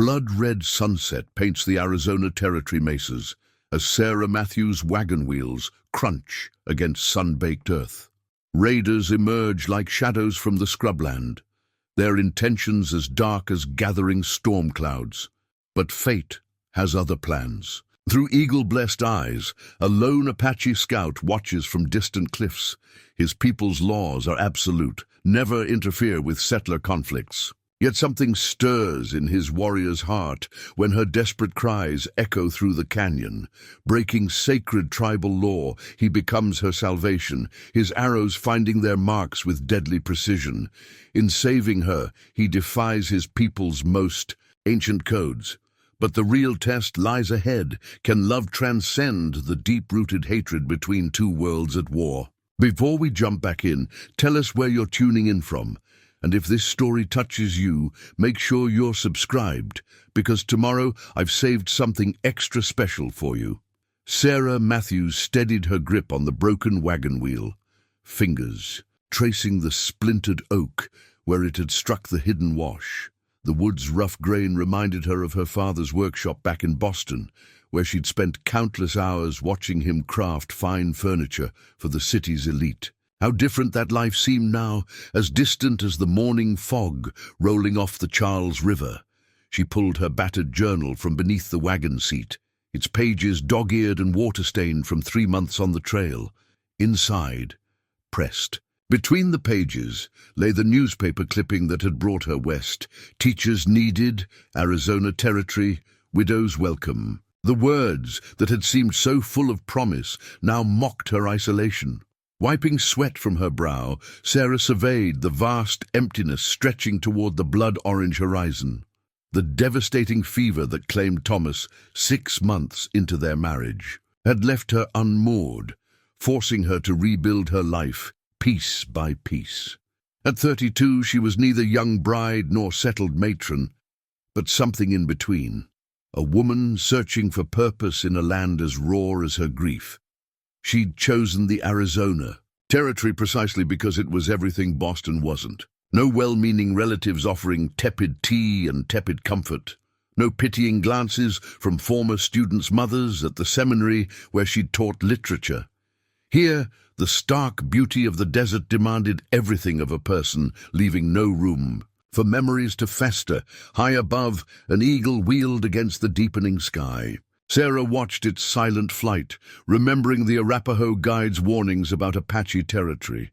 Blood-red sunset paints the Arizona Territory mesas as Sarah Matthews' wagon wheels crunch against sun-baked earth. Raiders emerge like shadows from the scrubland, their intentions as dark as gathering storm clouds. But fate has other plans. Through eagle-blessed eyes, a lone Apache scout watches from distant cliffs. His people's laws are absolute, never interfere with settler conflicts. Yet something stirs in his warrior's heart when her desperate cries echo through the canyon. Breaking sacred tribal law, he becomes her salvation, his arrows finding their marks with deadly precision. In saving her, he defies his people's most ancient codes. But the real test lies ahead. Can love transcend the deep-rooted hatred between two worlds at war? Before we jump back in, tell us where you're tuning in from. And if this story touches you, make sure you're subscribed, because tomorrow I've saved something extra special for you. Sarah Matthews steadied her grip on the broken wagon wheel, fingers tracing the splintered oak where it had struck the hidden wash. The wood's rough grain reminded her of her father's workshop back in Boston, where she'd spent countless hours watching him craft fine furniture for the city's elite. How different that life seemed now, as distant as the morning fog rolling off the Charles River. She pulled her battered journal from beneath the wagon seat, its pages dog-eared and water-stained from 3 months on the trail. Inside, pressed between the pages, lay the newspaper clipping that had brought her west. Teachers needed, Arizona Territory, widows welcome. The words that had seemed so full of promise now mocked her isolation. Wiping sweat from her brow, Sarah surveyed the vast emptiness stretching toward the blood-orange horizon. The devastating fever that claimed Thomas 6 months into their marriage had left her unmoored, forcing her to rebuild her life piece by piece. At 32, she was neither young bride nor settled matron, but something in between. A woman searching for purpose in a land as raw as her grief. She'd chosen the Arizona Territory precisely because it was everything Boston wasn't. No well-meaning relatives offering tepid tea and tepid comfort. No pitying glances from former students' mothers at the seminary where she'd taught literature. Here, the stark beauty of the desert demanded everything of a person, leaving no room for memories to fester. High above, an eagle wheeled against the deepening sky. Sarah watched its silent flight, remembering the Arapaho guide's warnings about Apache territory.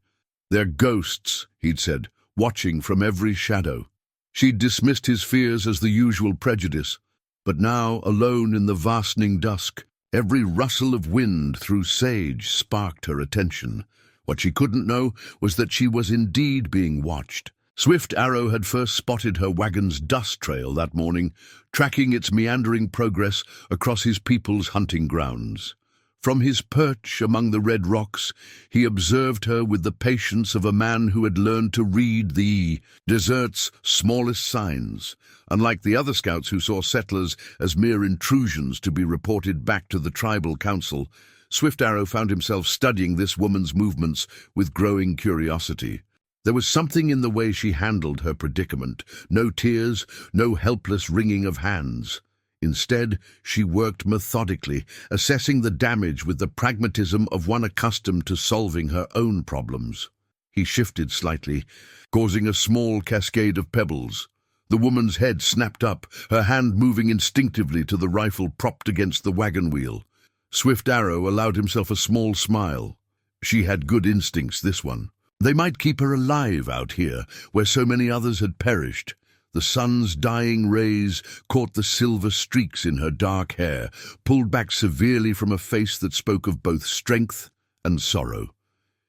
They're ghosts, he'd said, watching from every shadow. She'd dismissed his fears as the usual prejudice, but now, alone in the vastening dusk, every rustle of wind through sage sparked her attention. What she couldn't know was that she was indeed being watched. Swift Arrow had first spotted her wagon's dust trail that morning, tracking its meandering progress across his people's hunting grounds. From his perch among the red rocks, he observed her with the patience of a man who had learned to read the desert's smallest signs. Unlike the other scouts who saw settlers as mere intrusions to be reported back to the tribal council, Swift Arrow found himself studying this woman's movements with growing curiosity. There was something in the way she handled her predicament. No tears, no helpless wringing of hands. Instead, she worked methodically, assessing the damage with the pragmatism of one accustomed to solving her own problems. He shifted slightly, causing a small cascade of pebbles. The woman's head snapped up, her hand moving instinctively to the rifle propped against the wagon wheel. Swift Arrow allowed himself a small smile. She had good instincts, this one. They might keep her alive out here, where so many others had perished. The sun's dying rays caught the silver streaks in her dark hair, pulled back severely from a face that spoke of both strength and sorrow.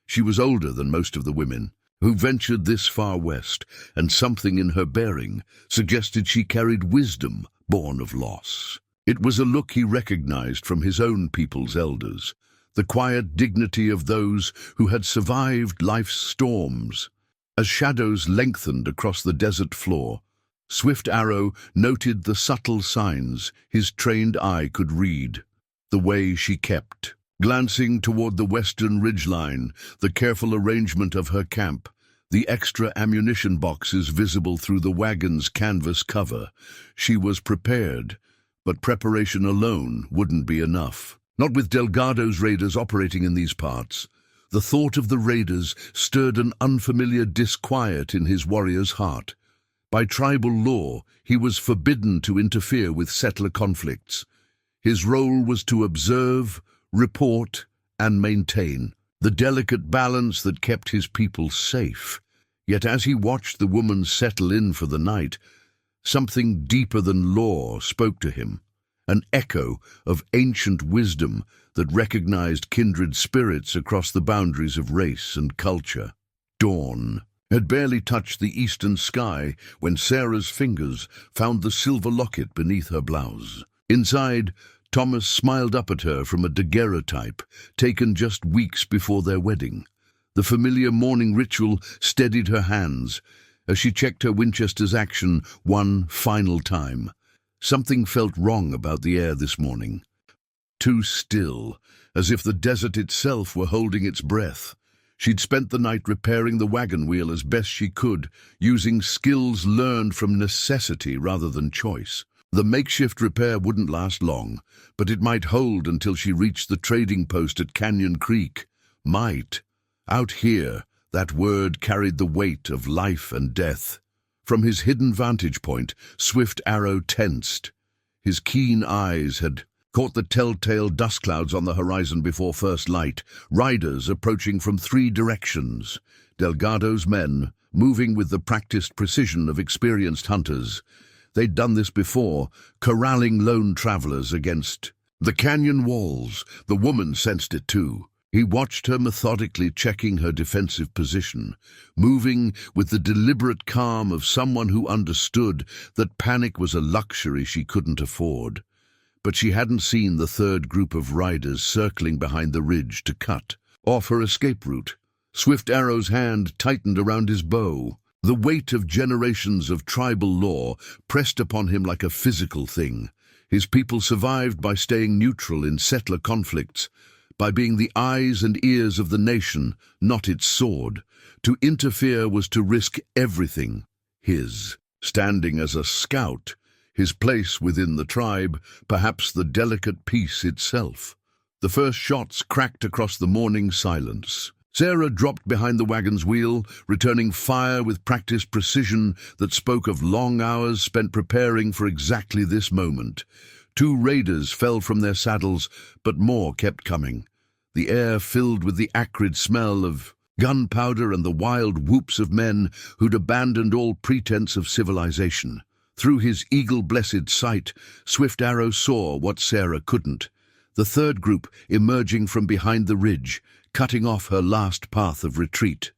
She was older than most of the women who ventured this far west, and something in her bearing suggested she carried wisdom born of loss. It was a look he recognized from his own people's elders, the quiet dignity of those who had survived life's storms. As shadows lengthened across the desert floor, Swift Arrow noted the subtle signs his trained eye could read. The way she kept, glancing toward the western ridgeline, the careful arrangement of her camp, the extra ammunition boxes visible through the wagon's canvas cover. She was prepared, but preparation alone wouldn't be enough. Not with Delgado's raiders operating in these parts. The thought of the raiders stirred an unfamiliar disquiet in his warrior's heart. By tribal law, he was forbidden to interfere with settler conflicts. His role was to observe, report, and maintain the delicate balance that kept his people safe. Yet as he watched the woman settle in for the night, something deeper than law spoke to him, an echo of ancient wisdom that recognized kindred spirits across the boundaries of race and culture. Dawn had barely touched the eastern sky when Sarah's fingers found the silver locket beneath her blouse. Inside, Thomas smiled up at her from a daguerreotype taken just weeks before their wedding. The familiar morning ritual steadied her hands as she checked her Winchester's action one final time. Something felt wrong about the air this morning. Too still, as if the desert itself were holding its breath. She'd spent the night repairing the wagon wheel as best she could, using skills learned from necessity rather than choice. The makeshift repair wouldn't last long, but it might hold until she reached the trading post at Canyon Creek. Might. Out here, that word carried the weight of life and death. From his hidden vantage point, Swift Arrow tensed. His keen eyes had caught the telltale dust clouds on the horizon before first light, riders approaching from 3 directions. Delgado's men, moving with the practiced precision of experienced hunters. They'd done this before, corralling lone travelers against the canyon walls. The woman sensed it too. He watched her methodically checking her defensive position, moving with the deliberate calm of someone who understood that panic was a luxury she couldn't afford. But she hadn't seen the third group of riders circling behind the ridge to cut off her escape route. Swift Arrow's hand tightened around his bow. The weight of generations of tribal law pressed upon him like a physical thing. His people survived by staying neutral in settler conflicts, by being the eyes and ears of the nation, not its sword. To interfere was to risk everything. Standing as a scout, his place within the tribe, perhaps the delicate peace itself. The first shots cracked across the morning silence. Sarah dropped behind the wagon's wheel, returning fire with practiced precision that spoke of long hours spent preparing for exactly this moment. 2 raiders fell from their saddles, but more kept coming. The air filled with the acrid smell of gunpowder and the wild whoops of men who'd abandoned all pretense of civilization. Through his eagle-blessed sight, Swift Arrow saw what Sarah couldn't. The third group emerging from behind the ridge, cutting off her last path of retreat.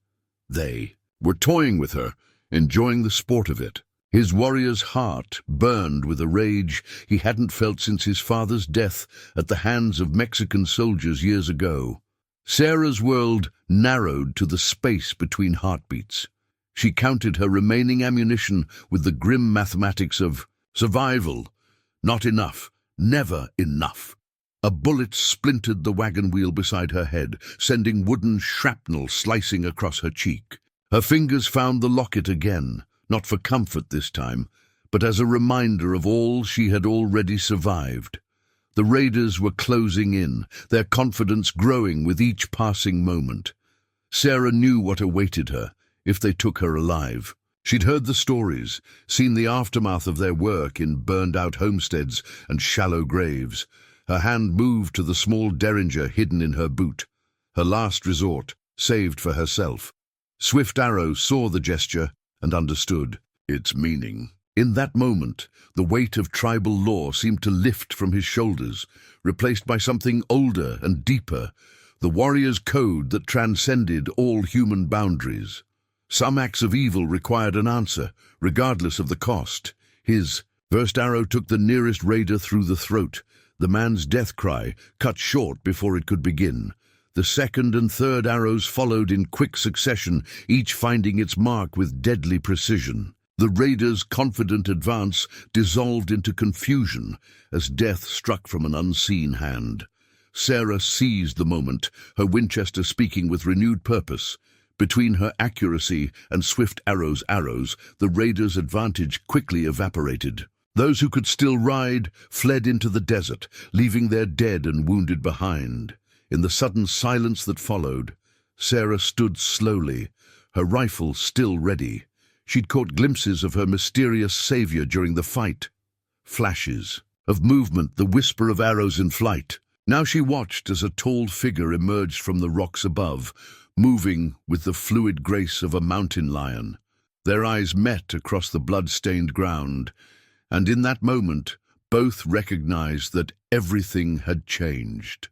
They were toying with her, enjoying the sport of it. His warrior's heart burned with a rage he hadn't felt since his father's death at the hands of Mexican soldiers years ago. Sarah's world narrowed to the space between heartbeats. She counted her remaining ammunition with the grim mathematics of survival. Not enough. Never enough. A bullet splintered the wagon wheel beside her head, sending wooden shrapnel slicing across her cheek. Her fingers found the locket again, not for comfort this time, but as a reminder of all she had already survived. The raiders were closing in, their confidence growing with each passing moment. Sarah knew what awaited her if they took her alive. She'd heard the stories, seen the aftermath of their work in burned-out homesteads and shallow graves. Her hand moved to the small derringer hidden in her boot, her last resort, saved for herself. Swift Arrow saw the gesture and understood its meaning. In that moment, the weight of tribal law seemed to lift from his shoulders, replaced by something older and deeper, the warrior's code that transcended all human boundaries. Some acts of evil required an answer, regardless of the cost. His first arrow took the nearest raider through the throat, the man's death cry cut short before it could begin. The second and third arrows followed in quick succession, each finding its mark with deadly precision. The raider's confident advance dissolved into confusion as death struck from an unseen hand. Sarah seized the moment, her Winchester speaking with renewed purpose. Between her accuracy and Swift Arrow's arrows, the raiders' advantage quickly evaporated. Those who could still ride fled into the desert, leaving their dead and wounded behind. In the sudden silence that followed, Sarah stood slowly, her rifle still ready. She'd caught glimpses of her mysterious savior during the fight. Flashes of movement, the whisper of arrows in flight. Now she watched as a tall figure emerged from the rocks above, moving with the fluid grace of a mountain lion. Their eyes met across the blood-stained ground, and in that moment, both recognized that everything had changed.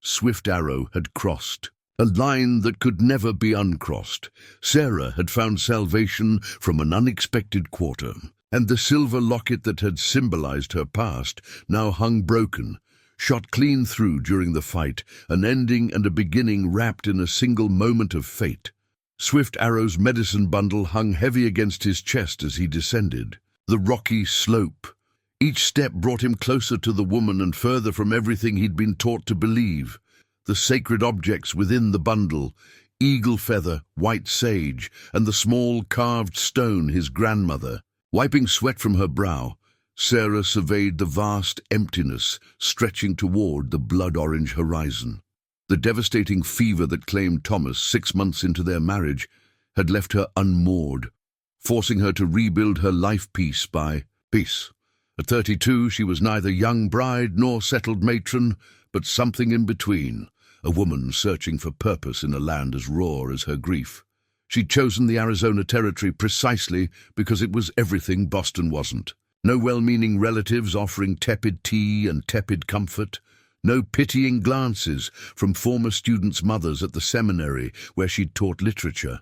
Swift Arrow had crossed, a line that could never be uncrossed. Sarah had found salvation from an unexpected quarter, and the silver locket that had symbolized her past now hung broken, shot clean through during the fight, an ending and a beginning wrapped in a single moment of fate. Swift Arrow's medicine bundle hung heavy against his chest as he descended. The rocky slope. Each step brought him closer to the woman and further from everything he'd been taught to believe. The sacred objects within the bundle, eagle feather, white sage, and the small carved stone his grandmother. Wiping sweat from her brow, Sarah surveyed the vast emptiness stretching toward the blood-orange horizon. The devastating fever that claimed Thomas 6 months into their marriage had left her unmoored, forcing her to rebuild her life piece by piece. At 32, she was neither young bride nor settled matron, but something in between, a woman searching for purpose in a land as raw as her grief. She'd chosen the Arizona Territory precisely because it was everything Boston wasn't. No well-meaning relatives offering tepid tea and tepid comfort. No pitying glances from former students' mothers at the seminary where she'd taught literature.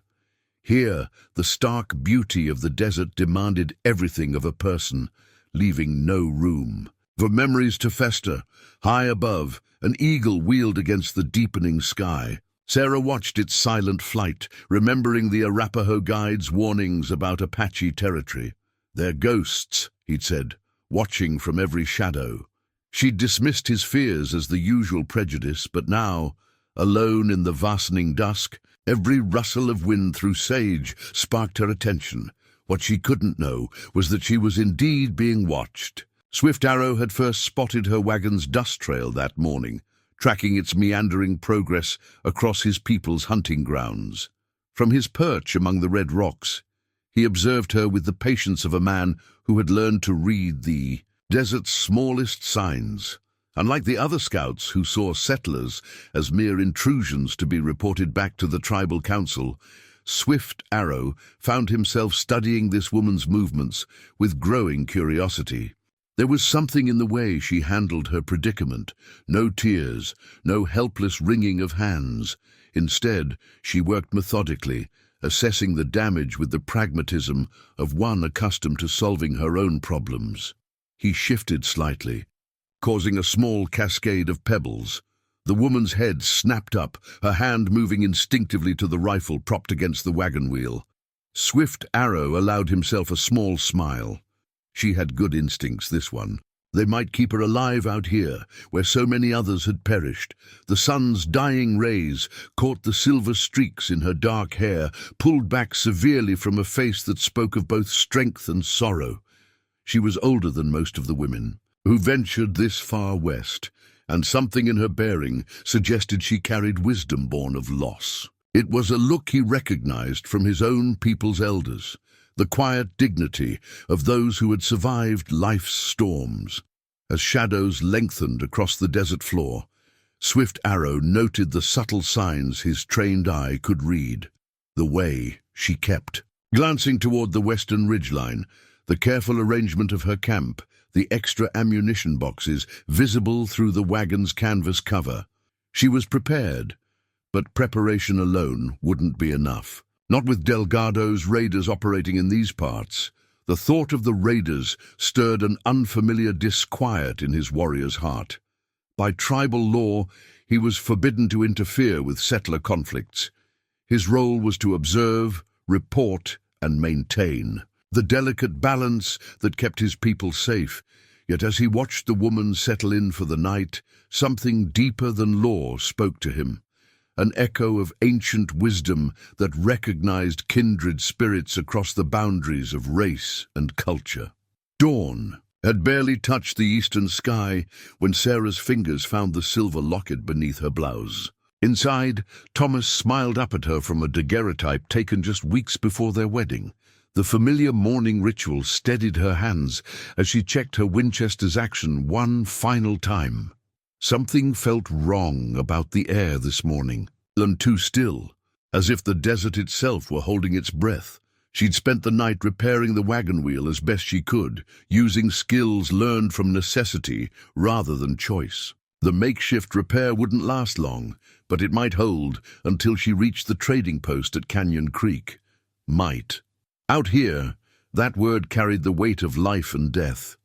Here, the stark beauty of the desert demanded everything of a person, leaving no room for memories to fester. High above, an eagle wheeled against the deepening sky. Sarah watched its silent flight, remembering the Arapaho guide's warnings about Apache territory. "They're ghosts," he'd said, watching from every shadow. She'd dismissed his fears as the usual prejudice, but now, alone in the vastening dusk, every rustle of wind through sage sparked her attention. What she couldn't know was that she was indeed being watched. Swift Arrow had first spotted her wagon's dust trail that morning, tracking its meandering progress across his people's hunting grounds. From his perch among the red rocks, he observed her with the patience of a man who had learned to read the desert's smallest signs. Unlike the other scouts who saw settlers as mere intrusions to be reported back to the tribal council, Swift Arrow found himself studying this woman's movements with growing curiosity. There was something in the way she handled her predicament. No tears, no helpless wringing of hands. Instead, she worked methodically, assessing the damage with the pragmatism of one accustomed to solving her own problems. He shifted slightly, causing a small cascade of pebbles. The woman's head snapped up, her hand moving instinctively to the rifle propped against the wagon wheel. Swift Arrow allowed himself a small smile. She had good instincts, this one. They might keep her alive out here, where so many others had perished. The sun's dying rays caught the silver streaks in her dark hair, pulled back severely from a face that spoke of both strength and sorrow. She was older than most of the women who ventured this far west, and something in her bearing suggested she carried wisdom born of loss. It was a look he recognized from his own people's elders, the quiet dignity of those who had survived life's storms. As shadows lengthened across the desert floor, Swift Arrow noted the subtle signs his trained eye could read. The way she kept. Glancing toward the western ridgeline, the careful arrangement of her camp, the extra ammunition boxes visible through the wagon's canvas cover. She was prepared, but preparation alone wouldn't be enough. Not with Delgado's raiders operating in these parts. The thought of the raiders stirred an unfamiliar disquiet in his warrior's heart. By tribal law, he was forbidden to interfere with settler conflicts. His role was to observe, report, and maintain the delicate balance that kept his people safe. Yet as he watched the woman settle in for the night, something deeper than law spoke to him. an echo of ancient wisdom that recognized kindred spirits across the boundaries of race and culture. Dawn had barely touched the eastern sky when Sarah's fingers found the silver locket beneath her blouse. Inside, Thomas smiled up at her from a daguerreotype taken just weeks before their wedding. The familiar morning ritual steadied her hands as she checked her Winchester's action one final time. Something felt wrong about the air this morning, and too still, as if the desert itself were holding its breath. She'd spent the night repairing the wagon wheel as best she could, using skills learned from necessity rather than choice. The makeshift repair wouldn't last long, but it might hold until she reached the trading post at Canyon Creek. Might. Out here, that word carried the weight of life and death.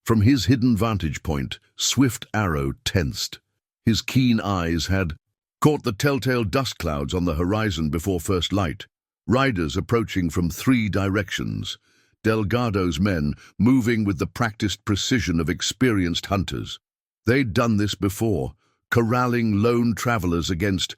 From his hidden vantage point, Swift Arrow tensed. His keen eyes had caught the telltale dust clouds on the horizon before first light. Riders approaching from 3 directions. Delgado's men moving with the practiced precision of experienced hunters. They'd done this before, corralling lone travelers against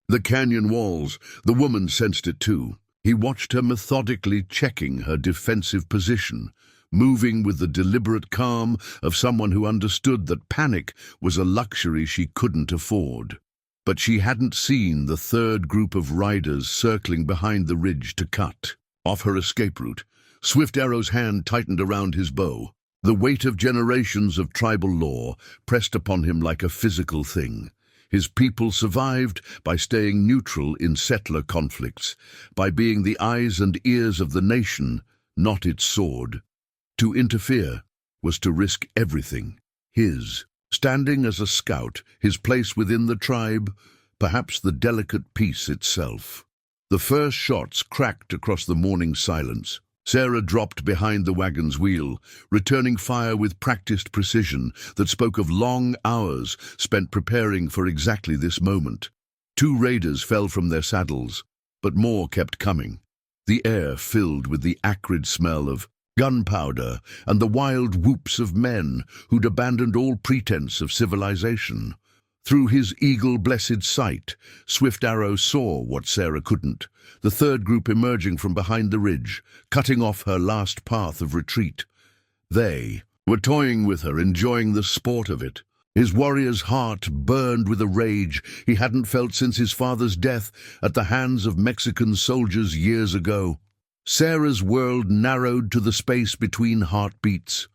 the canyon walls. The woman sensed it too. He watched her methodically checking her defensive position, moving with the deliberate calm of someone who understood that panic was a luxury she couldn't afford. But she hadn't seen the third group of riders circling behind the ridge to cut off her escape route. Swift Arrow's hand tightened around his bow. The weight of generations of tribal law pressed upon him like a physical thing. His people survived by staying neutral in settler conflicts, by being the eyes and ears of the nation, not its sword. To interfere was to risk everything. His. Standing as a scout, his place within the tribe, perhaps the delicate peace itself. The first shots cracked across the morning silence. Sarah dropped behind the wagon's wheel, returning fire with practiced precision that spoke of long hours spent preparing for exactly this moment. 2 raiders fell from their saddles, but more kept coming. The air filled with the acrid smell of gunpowder and the wild whoops of men who'd abandoned all pretense of civilization. Through his eagle-blessed sight, Swift Arrow saw what Sarah couldn't, the third group emerging from behind the ridge, cutting off her last path of retreat. They were toying with her, enjoying the sport of it. His warrior's heart burned with a rage he hadn't felt since his father's death at the hands of Mexican soldiers years ago. Sarah's world narrowed to the space between heartbeats.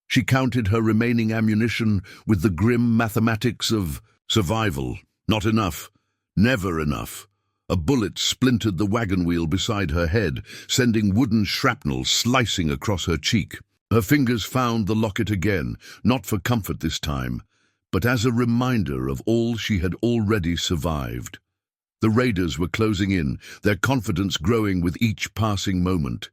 She counted her remaining ammunition with the grim mathematics of survival. Not enough. Never enough. A bullet splintered the wagon wheel beside her head, sending wooden shrapnel slicing across her cheek. Her fingers found the locket again, not for comfort this time, but as a reminder of all she had already survived. The raiders were closing in, their confidence growing with each passing moment.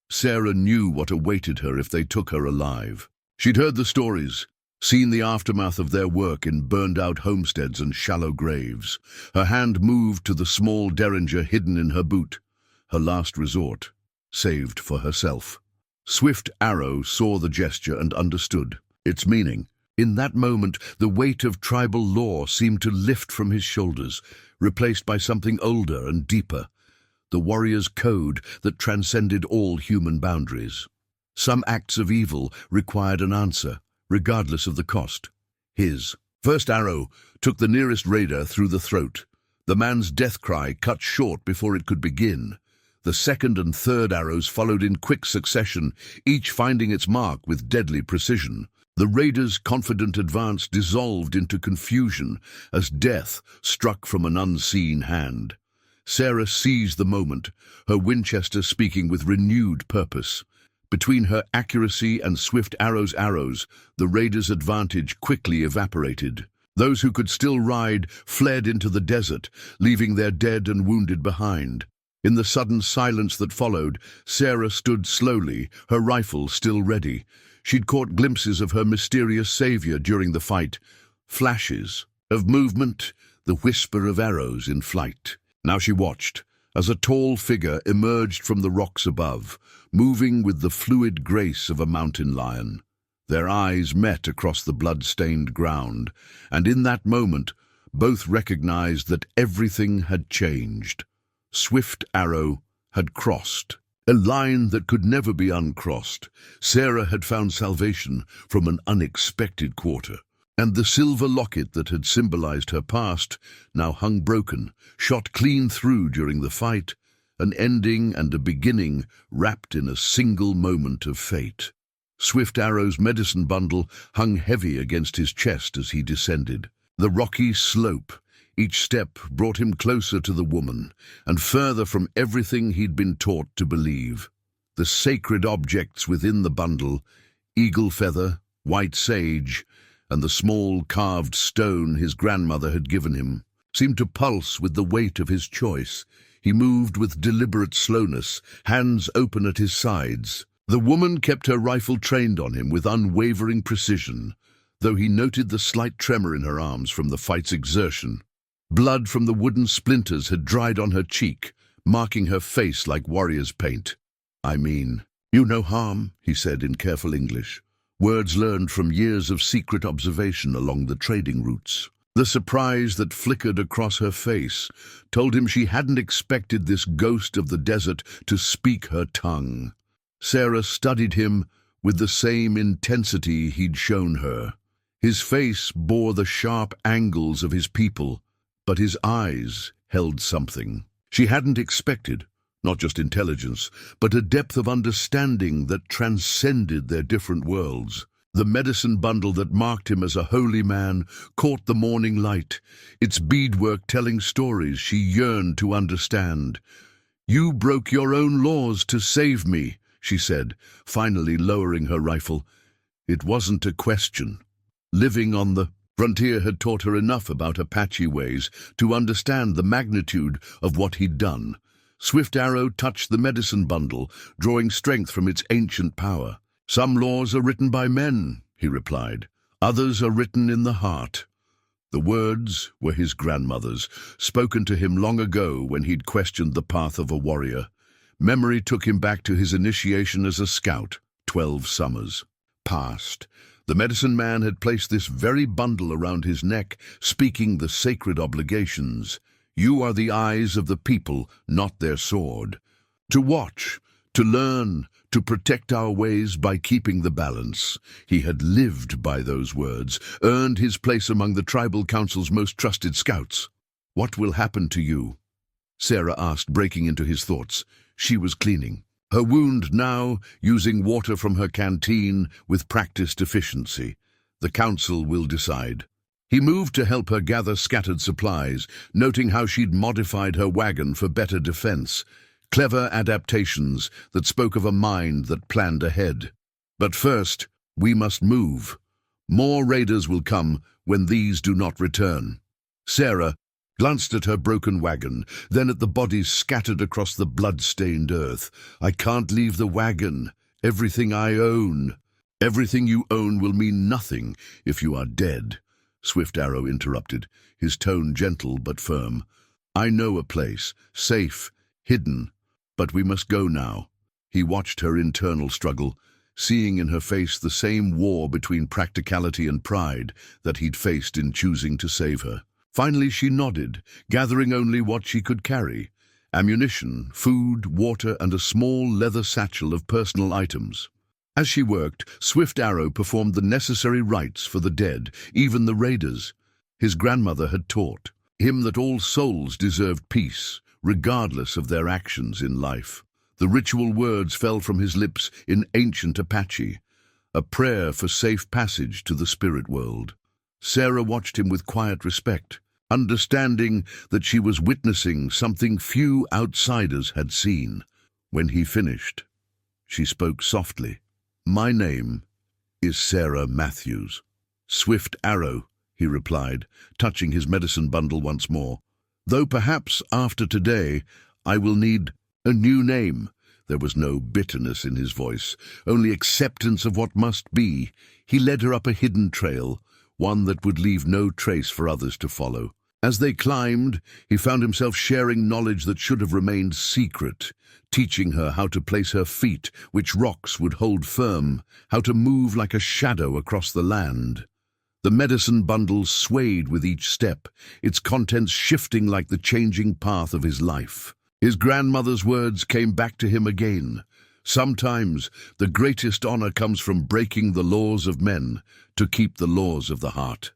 Sarah knew what awaited her if they took her alive. She'd heard the stories, seen the aftermath of their work in burned-out homesteads and shallow graves. Her hand moved to the small derringer hidden in her boot, her last resort, saved for herself. Swift Arrow saw the gesture and understood its meaning. In that moment, the weight of tribal law seemed to lift from his shoulders, replaced by something older and deeper, the warrior's code that transcended all human boundaries. Some acts of evil required an answer, regardless of the cost. His first arrow took the nearest raider through the throat. The man's death cry cut short before it could begin. The second and third arrows followed in quick succession, each finding its mark with deadly precision. The raider's confident advance dissolved into confusion as death struck from an unseen hand. Sarah seized the moment, her Winchester speaking with renewed purpose. Between her accuracy and Swift Arrow's arrows, the raider's advantage quickly evaporated. Those who could still ride fled into the desert, leaving their dead and wounded behind. In the sudden silence that followed, Sarah stood slowly, her rifle still ready. She'd caught glimpses of her mysterious savior during the fight, flashes of movement, the whisper of arrows in flight. Now she watched, as a tall figure emerged from the rocks above, moving with the fluid grace of a mountain lion. Their eyes met across the blood-stained ground, and in that moment, both recognized that everything had changed. Swift Arrow had crossed. A line that could never be uncrossed. Sarah had found salvation from an unexpected quarter. And the silver locket that had symbolized her past now hung broken, shot clean through during the fight, an ending and a beginning wrapped in a single moment of fate. Swift Arrow's medicine bundle hung heavy against his chest as he descended. The rocky slope, each step brought him closer to the woman, and further from everything he'd been taught to believe. The sacred objects within the bundle, eagle feather, white sage, and the small carved stone his grandmother had given him, seemed to pulse with the weight of his choice. He moved with deliberate slowness, hands open at his sides. The woman kept her rifle trained on him with unwavering precision, though he noted the slight tremor in her arms from the fight's exertion. Blood from the wooden splinters had dried on her cheek, marking her face like warrior's paint. "I mean, you no harm," he said in careful English, words learned from years of secret observation along the trading routes. The surprise that flickered across her face told him she hadn't expected this ghost of the desert to speak her tongue. Sarah studied him with the same intensity he'd shown her. His face bore the sharp angles of his people, but his eyes held something she hadn't expected, not just intelligence, but a depth of understanding that transcended their different worlds. The medicine bundle that marked him as a holy man caught the morning light, its beadwork telling stories she yearned to understand. "You broke your own laws to save me," she said, finally lowering her rifle. It wasn't a question. Living on the frontier had taught her enough about Apache ways to understand the magnitude of what he'd done. Swift Arrow touched the medicine bundle, drawing strength from its ancient power. "Some laws are written by men," he replied. "Others are written in the heart." The words were his grandmother's, spoken to him long ago when he'd questioned the path of a warrior. Memory took him back to his initiation as a scout, 12 summers past. The medicine man had placed this very bundle around his neck, speaking the sacred obligations. "You are the eyes of the people, not their sword. To watch, to learn, to protect our ways by keeping the balance." He had lived by those words, earned his place among the tribal council's most trusted scouts. "What will happen to you?" Sarah asked, breaking into his thoughts. She was cleaning her wound now, using water from her canteen with practiced efficiency. "The council will decide." He moved to help her gather scattered supplies, noting how she'd modified her wagon for better defense. Clever adaptations that spoke of a mind that planned ahead. "But first, we must move. More raiders will come when these do not return." Sarah glanced at her broken wagon, then at the bodies scattered across the blood-stained earth. "I can't leave the wagon. Everything I own." "Everything you own will mean nothing if you are dead," Swift Arrow interrupted, his tone gentle but firm. "I know a place, safe, hidden, but we must go now." He watched her internal struggle, seeing in her face the same war between practicality and pride that he'd faced in choosing to save her. Finally she nodded, gathering only what she could carry: ammunition, food, water, and a small leather satchel of personal items. As she worked, Swift Arrow performed the necessary rites for the dead, even the raiders. His grandmother had taught him that all souls deserved peace, regardless of their actions in life. The ritual words fell from his lips in ancient Apache, a prayer for safe passage to the spirit world. Sarah watched him with quiet respect, understanding that she was witnessing something few outsiders had seen. When he finished, she spoke softly. "My name is Sarah Matthews." "Swift Arrow," he replied, touching his medicine bundle once more. "Though perhaps after today I will need a new name." There was no bitterness in his voice, only acceptance of what must be. He led her up a hidden trail, one that would leave no trace for others to follow. As they climbed, he found himself sharing knowledge that should have remained secret, teaching her how to place her feet, which rocks would hold firm, how to move like a shadow across the land. The medicine bundle swayed with each step, its contents shifting like the changing path of his life. His grandmother's words came back to him again. Sometimes the greatest honor comes from breaking the laws of men to keep the laws of the heart.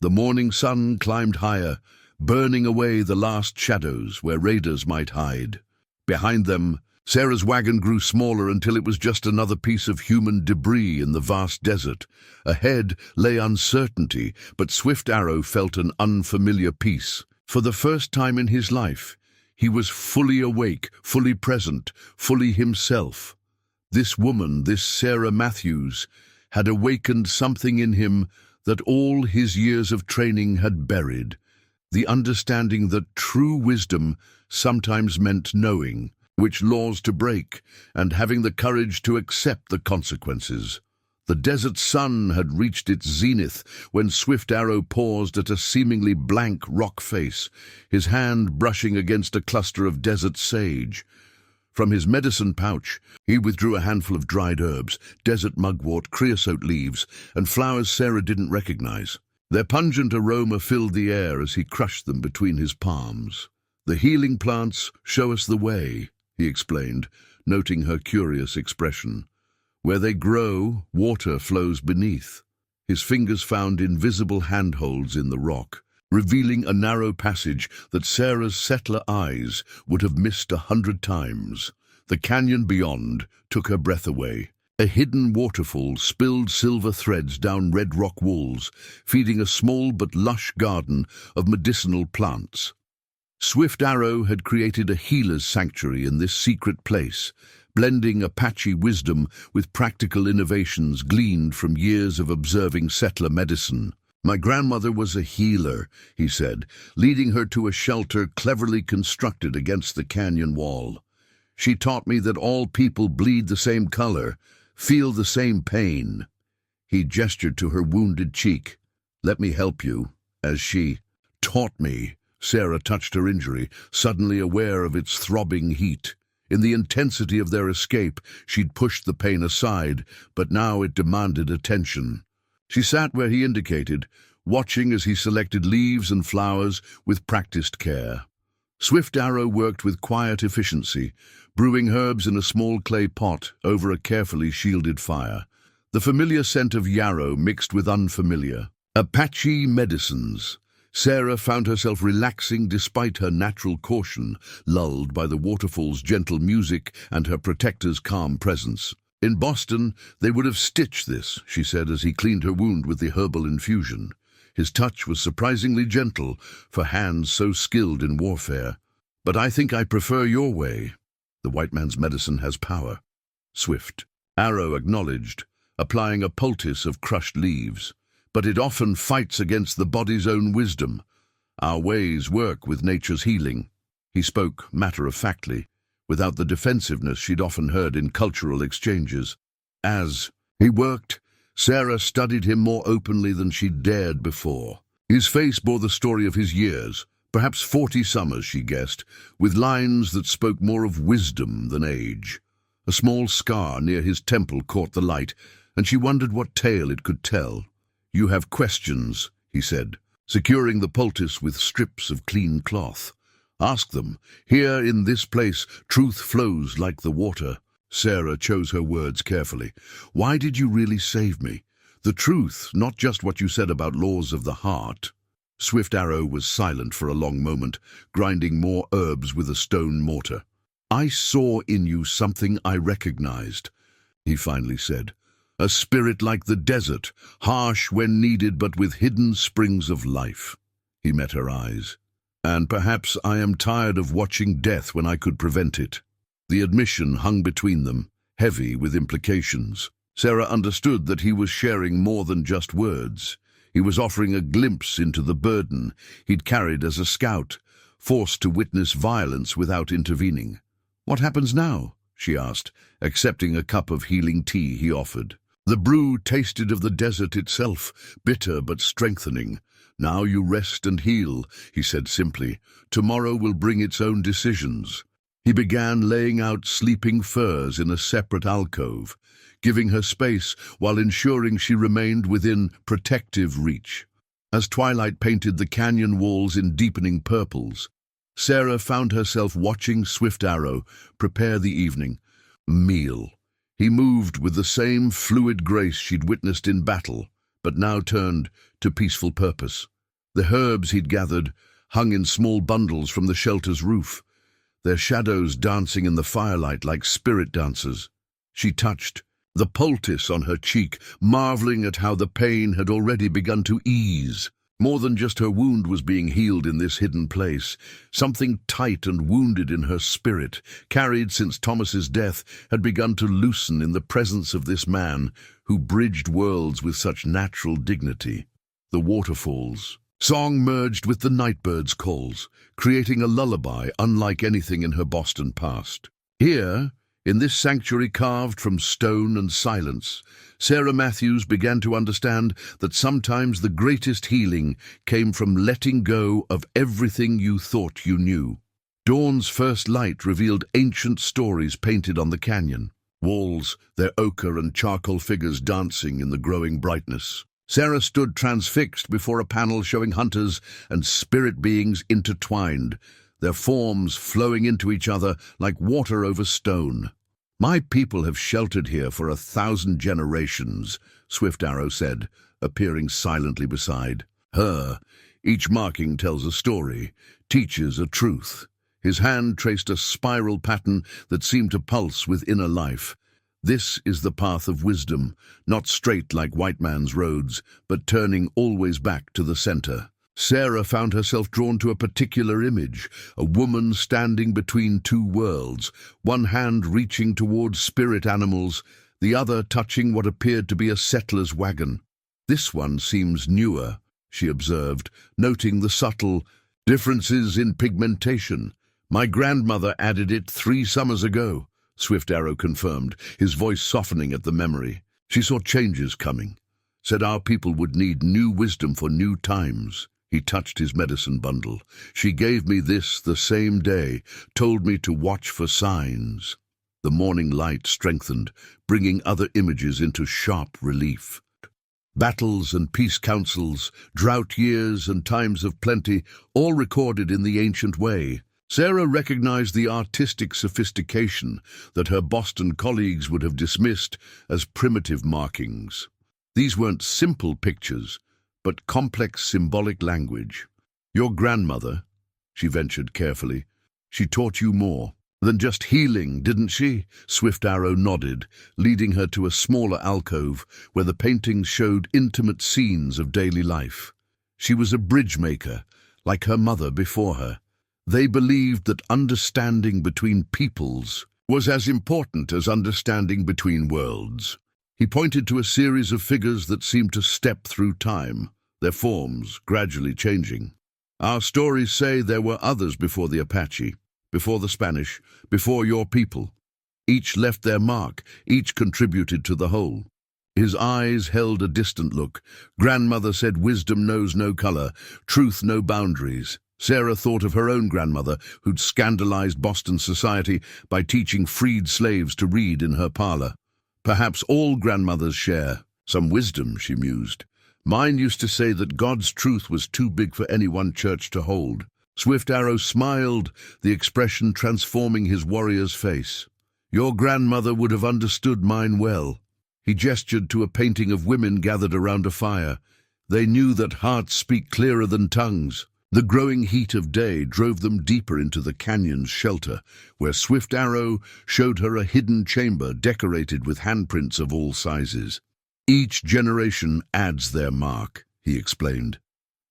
The morning sun climbed higher, burning away the last shadows where raiders might hide. Behind them, Sarah's wagon grew smaller until it was just another piece of human debris in the vast desert. Ahead lay uncertainty, but Swift Arrow felt an unfamiliar peace. For the first time in his life, he was fully awake, fully present, fully himself. This woman, this Sarah Matthews, had awakened something in him that all his years of training had buried. The understanding that true wisdom sometimes meant knowing which laws to break and having the courage to accept the consequences. The desert sun had reached its zenith when Swift Arrow paused at a seemingly blank rock face, his hand brushing against a cluster of desert sage. From his medicine pouch, he withdrew a handful of dried herbs, desert mugwort, creosote leaves, and flowers Sarah didn't recognize. Their pungent aroma filled the air as he crushed them between his palms. "The healing plants show us the way," he explained, noting her curious expression. "Where they grow, water flows beneath." His fingers found invisible handholds in the rock, revealing a narrow passage that Sarah's settler eyes would have missed 100 times. The canyon beyond took her breath away. A hidden waterfall spilled silver threads down red rock walls, feeding a small but lush garden of medicinal plants. Swift Arrow had created a healer's sanctuary in this secret place, blending Apache wisdom with practical innovations gleaned from years of observing settler medicine. "My grandmother was a healer," he said, leading her to a shelter cleverly constructed against the canyon wall. "She taught me that all people bleed the same color, feel the same pain." He gestured to her wounded cheek. "Let me help you," as she taught me. Sarah touched her injury, suddenly aware of its throbbing heat. In the intensity of their escape, she'd pushed the pain aside, but now it demanded attention. She sat where he indicated, watching as he selected leaves and flowers with practiced care. Swift Arrow worked with quiet efficiency, brewing herbs in a small clay pot over a carefully shielded fire. The familiar scent of yarrow mixed with unfamiliar Apache medicines. Sarah found herself relaxing despite her natural caution, lulled by the waterfall's gentle music and her protector's calm presence. "In Boston, they would have stitched this," she said as he cleaned her wound with the herbal infusion. His touch was surprisingly gentle for hands so skilled in warfare. "But I think I prefer your way. The white man's medicine has power." Swift Arrow acknowledged, applying a poultice of crushed leaves. "But it often fights against the body's own wisdom. Our ways work with nature's healing." He spoke matter-of-factly, without the defensiveness she'd often heard in cultural exchanges. As he worked, Sarah studied him more openly than she'd dared before. His face bore the story of his years, perhaps 40 summers, she guessed, with lines that spoke more of wisdom than age. A small scar near his temple caught the light, and she wondered what tale it could tell. "You have questions," he said, securing the poultice with strips of clean cloth. "Ask them. Here in this place, truth flows like the water." Sarah chose her words carefully. "Why did you really save me? The truth, not just what you said about laws of the heart." Swift Arrow was silent for a long moment, grinding more herbs with a stone mortar. "I saw in you something I recognized," he finally said. "A spirit like the desert, harsh when needed but with hidden springs of life." He met her eyes. "And perhaps I am tired of watching death when I could prevent it." The admission hung between them, heavy with implications. Sarah understood that he was sharing more than just words. He was offering a glimpse into the burden he'd carried as a scout, forced to witness violence without intervening. "What happens now?" she asked, accepting a cup of healing tea he offered. The brew tasted of the desert itself, bitter but strengthening. "Now you rest and heal," he said simply. "Tomorrow will bring its own decisions." He began laying out sleeping furs in a separate alcove, giving her space while ensuring she remained within protective reach. As twilight painted the canyon walls in deepening purples, Sarah found herself watching Swift Arrow prepare the evening meal. He moved with the same fluid grace she'd witnessed in battle, but now turned to peaceful purpose. The herbs he'd gathered hung in small bundles from the shelter's roof, their shadows dancing in the firelight like spirit dancers. She touched the poultice on her cheek, marveling at how the pain had already begun to ease. More than just her wound was being healed in this hidden place. Something tight and wounded in her spirit, carried since Thomas's death, had begun to loosen in the presence of this man who bridged worlds with such natural dignity. The waterfalls. Song merged with the nightbird's calls, creating a lullaby unlike anything in her Boston past. Here, in this sanctuary carved from stone and silence, Sarah Matthews began to understand that sometimes the greatest healing came from letting go of everything you thought you knew. Dawn's first light revealed ancient stories painted on the canyon walls, their ochre and charcoal figures dancing in the growing brightness. Sarah stood transfixed before a panel showing hunters and spirit beings intertwined, their forms flowing into each other like water over stone. "My people have sheltered here for 1,000 generations," Swift Arrow said, appearing silently beside her. Each marking tells a story, teaches a truth. His hand traced a spiral pattern that seemed to pulse with inner life. This is the path of wisdom, not straight like white man's roads, but turning always back to the center. Sarah found herself drawn to a particular image, a woman standing between two worlds, one hand reaching towards spirit animals, the other touching what appeared to be a settler's wagon. "This one seems newer," she observed, noting the subtle differences in pigmentation. "My grandmother added it 3 summers ago," Swift Arrow confirmed, his voice softening at the memory. "She saw changes coming, said our people would need new wisdom for new times." He touched his medicine bundle. "She gave me this the same day, told me to watch for signs." The morning light strengthened, bringing other images into sharp relief. Battles and peace councils, drought years and times of plenty, all recorded in the ancient way. Sarah recognized the artistic sophistication that her Boston colleagues would have dismissed as primitive markings. These weren't simple pictures, but complex symbolic language. "Your grandmother," she ventured carefully, "she taught you more than just healing, didn't she?" Swift Arrow nodded, leading her to a smaller alcove where the paintings showed intimate scenes of daily life. She was a bridge maker, like her mother before her. They believed that understanding between peoples was as important as understanding between worlds. He pointed to a series of figures that seemed to step through time, their forms gradually changing. "Our stories say there were others before the Apache, before the Spanish, before your people. Each left their mark, each contributed to the whole." His eyes held a distant look. "Grandmother said wisdom knows no color, truth no boundaries." Sarah thought of her own grandmother, who'd scandalized Boston society by teaching freed slaves to read in her parlor. "Perhaps all grandmothers share some wisdom," she mused. "Mine used to say that God's truth was too big for any one church to hold." Swift Arrow smiled, the expression transforming his warrior's face. "Your grandmother would have understood mine well." He gestured to a painting of women gathered around a fire. "They knew that hearts speak clearer than tongues." The growing heat of day drove them deeper into the canyon's shelter, where Swift Arrow showed her a hidden chamber decorated with handprints of all sizes. "Each generation adds their mark," he explained.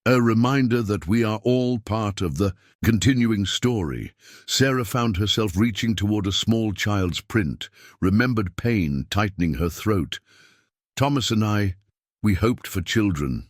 "A reminder that we are all part of the continuing story." Sarah found herself reaching toward a small child's print, remembered pain tightening her throat. "Thomas and I, we hoped for children,"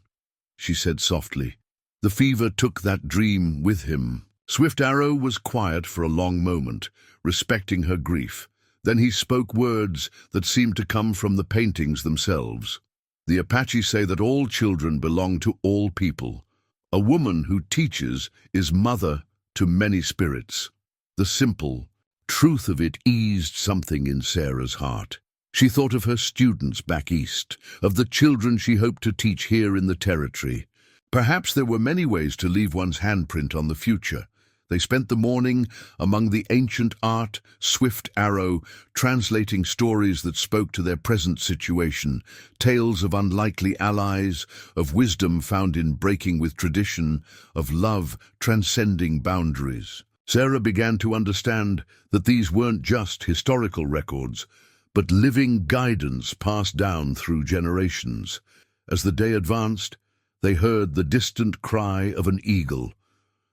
she said softly. "The fever took that dream with him." Swift Arrow was quiet for a long moment, respecting her grief. Then he spoke words that seemed to come from the paintings themselves. "The Apache say that all children belong to all people. A woman who teaches is mother to many spirits." The simple truth of it eased something in Sarah's heart. She thought of her students back east, of the children she hoped to teach here in the territory. Perhaps there were many ways to leave one's handprint on the future. They spent the morning among the ancient art, swift arrow, translating stories that spoke to their present situation, tales of unlikely allies, of wisdom found in breaking with tradition, of love transcending boundaries. Sarah began to understand that these weren't just historical records, but living guidance passed down through generations. As the day advanced, they heard the distant cry of an eagle.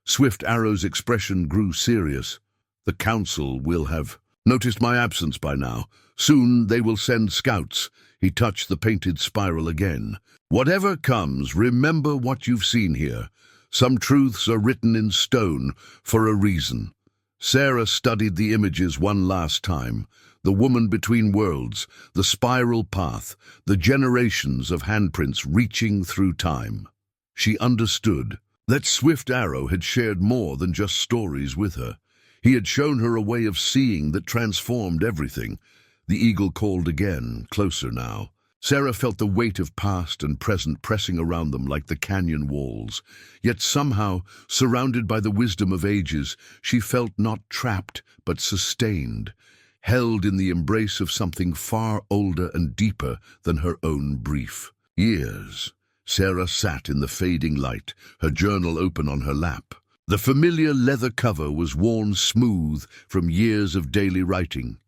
Swift Arrow's expression grew serious. The council will have noticed my absence by now. Soon they will send scouts. He touched the painted spiral again. Whatever comes, remember what you've seen here. Some truths are written in stone for a reason. Sarah studied the images one last time. The woman between worlds, the spiral path, the generations of handprints reaching through time. She understood that Swift Arrow had shared more than just stories with her. He had shown her a way of seeing that transformed everything. The eagle called again, closer now. Sarah felt the weight of past and present pressing around them like the canyon walls. Yet somehow, surrounded by the wisdom of ages, she felt not trapped, but sustained, held in the embrace of something far older and deeper than her own brief years. Sarah sat in the fading light, her journal open on her lap. The familiar leather cover was worn smooth from years of daily writing,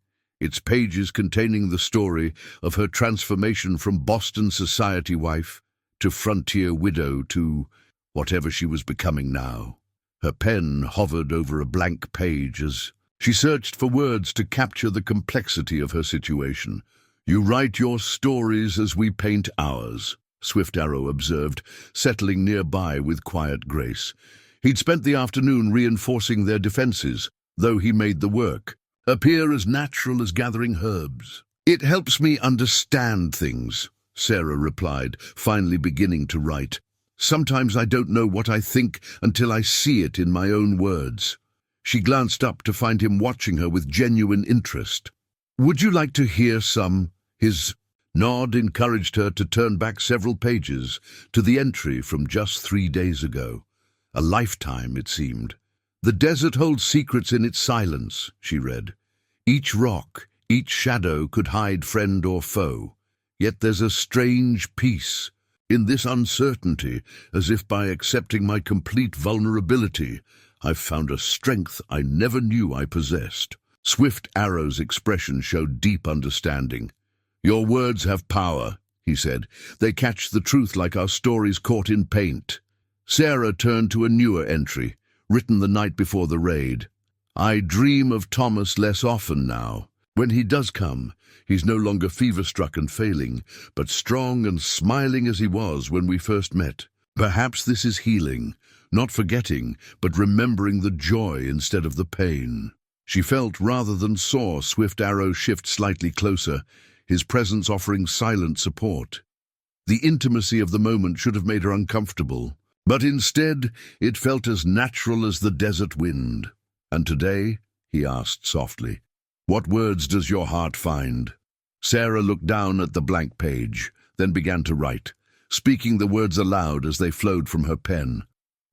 its pages containing the story of her transformation from Boston society wife to frontier widow to whatever she was becoming now. Her pen hovered over a blank page as she searched for words to capture the complexity of her situation. "You write your stories as we paint ours," Swift Arrow observed, settling nearby with quiet grace. He'd spent the afternoon reinforcing their defenses, though he made the work appear as natural as gathering herbs. "It helps me understand things," Sarah replied, finally beginning to write. "Sometimes I don't know what I think until I see it in my own words." She glanced up to find him watching her with genuine interest. "Would you like to hear some?" His nod encouraged her to turn back several pages to the entry from just 3 days ago. A lifetime, it seemed. "The desert holds secrets in its silence," she read. "Each rock, each shadow could hide friend or foe. Yet there's a strange peace in this uncertainty, as if by accepting my complete vulnerability, I've found a strength I never knew I possessed." Swift Arrow's expression showed deep understanding. "Your words have power," he said. "They catch the truth like our stories caught in paint." Sarah turned to a newer entry, written the night before the raid. "I dream of Thomas less often now. When he does come, he's no longer fever-struck and failing, but strong and smiling as he was when we first met. Perhaps this is healing, not forgetting, but remembering the joy instead of the pain." She felt rather than saw Swift Arrow shift slightly closer, his presence offering silent support. The intimacy of the moment should have made her uncomfortable, but instead it felt as natural as the desert wind. "And today?" he asked softly. "What words does your heart find?" Sarah looked down at the blank page, then began to write, speaking the words aloud as they flowed from her pen.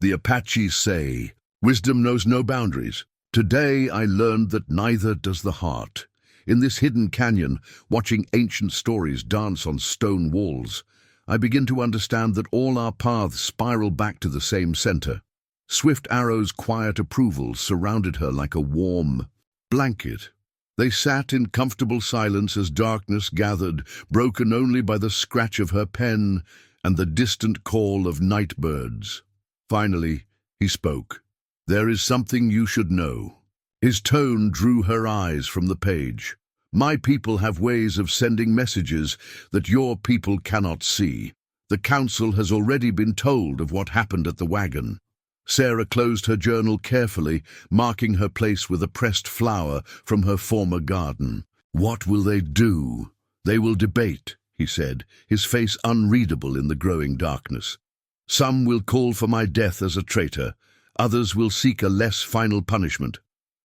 "The Apaches say, wisdom knows no boundaries. Today I learned that neither does the heart. In this hidden canyon, watching ancient stories dance on stone walls, I begin to understand that all our paths spiral back to the same center." Swift Arrow's quiet approval surrounded her like a warm blanket. They sat in comfortable silence as darkness gathered, broken only by the scratch of her pen and the distant call of night birds. Finally, he spoke. "There is something you should know." His tone drew her eyes from the page. "My people have ways of sending messages that your people cannot see. The council has already been told of what happened at the wagon." Sarah closed her journal carefully, marking her place with a pressed flower from her former garden. "What will they do?" "They will debate," he said, his face unreadable in the growing darkness. "Some will call for my death as a traitor. Others will seek a less final punishment.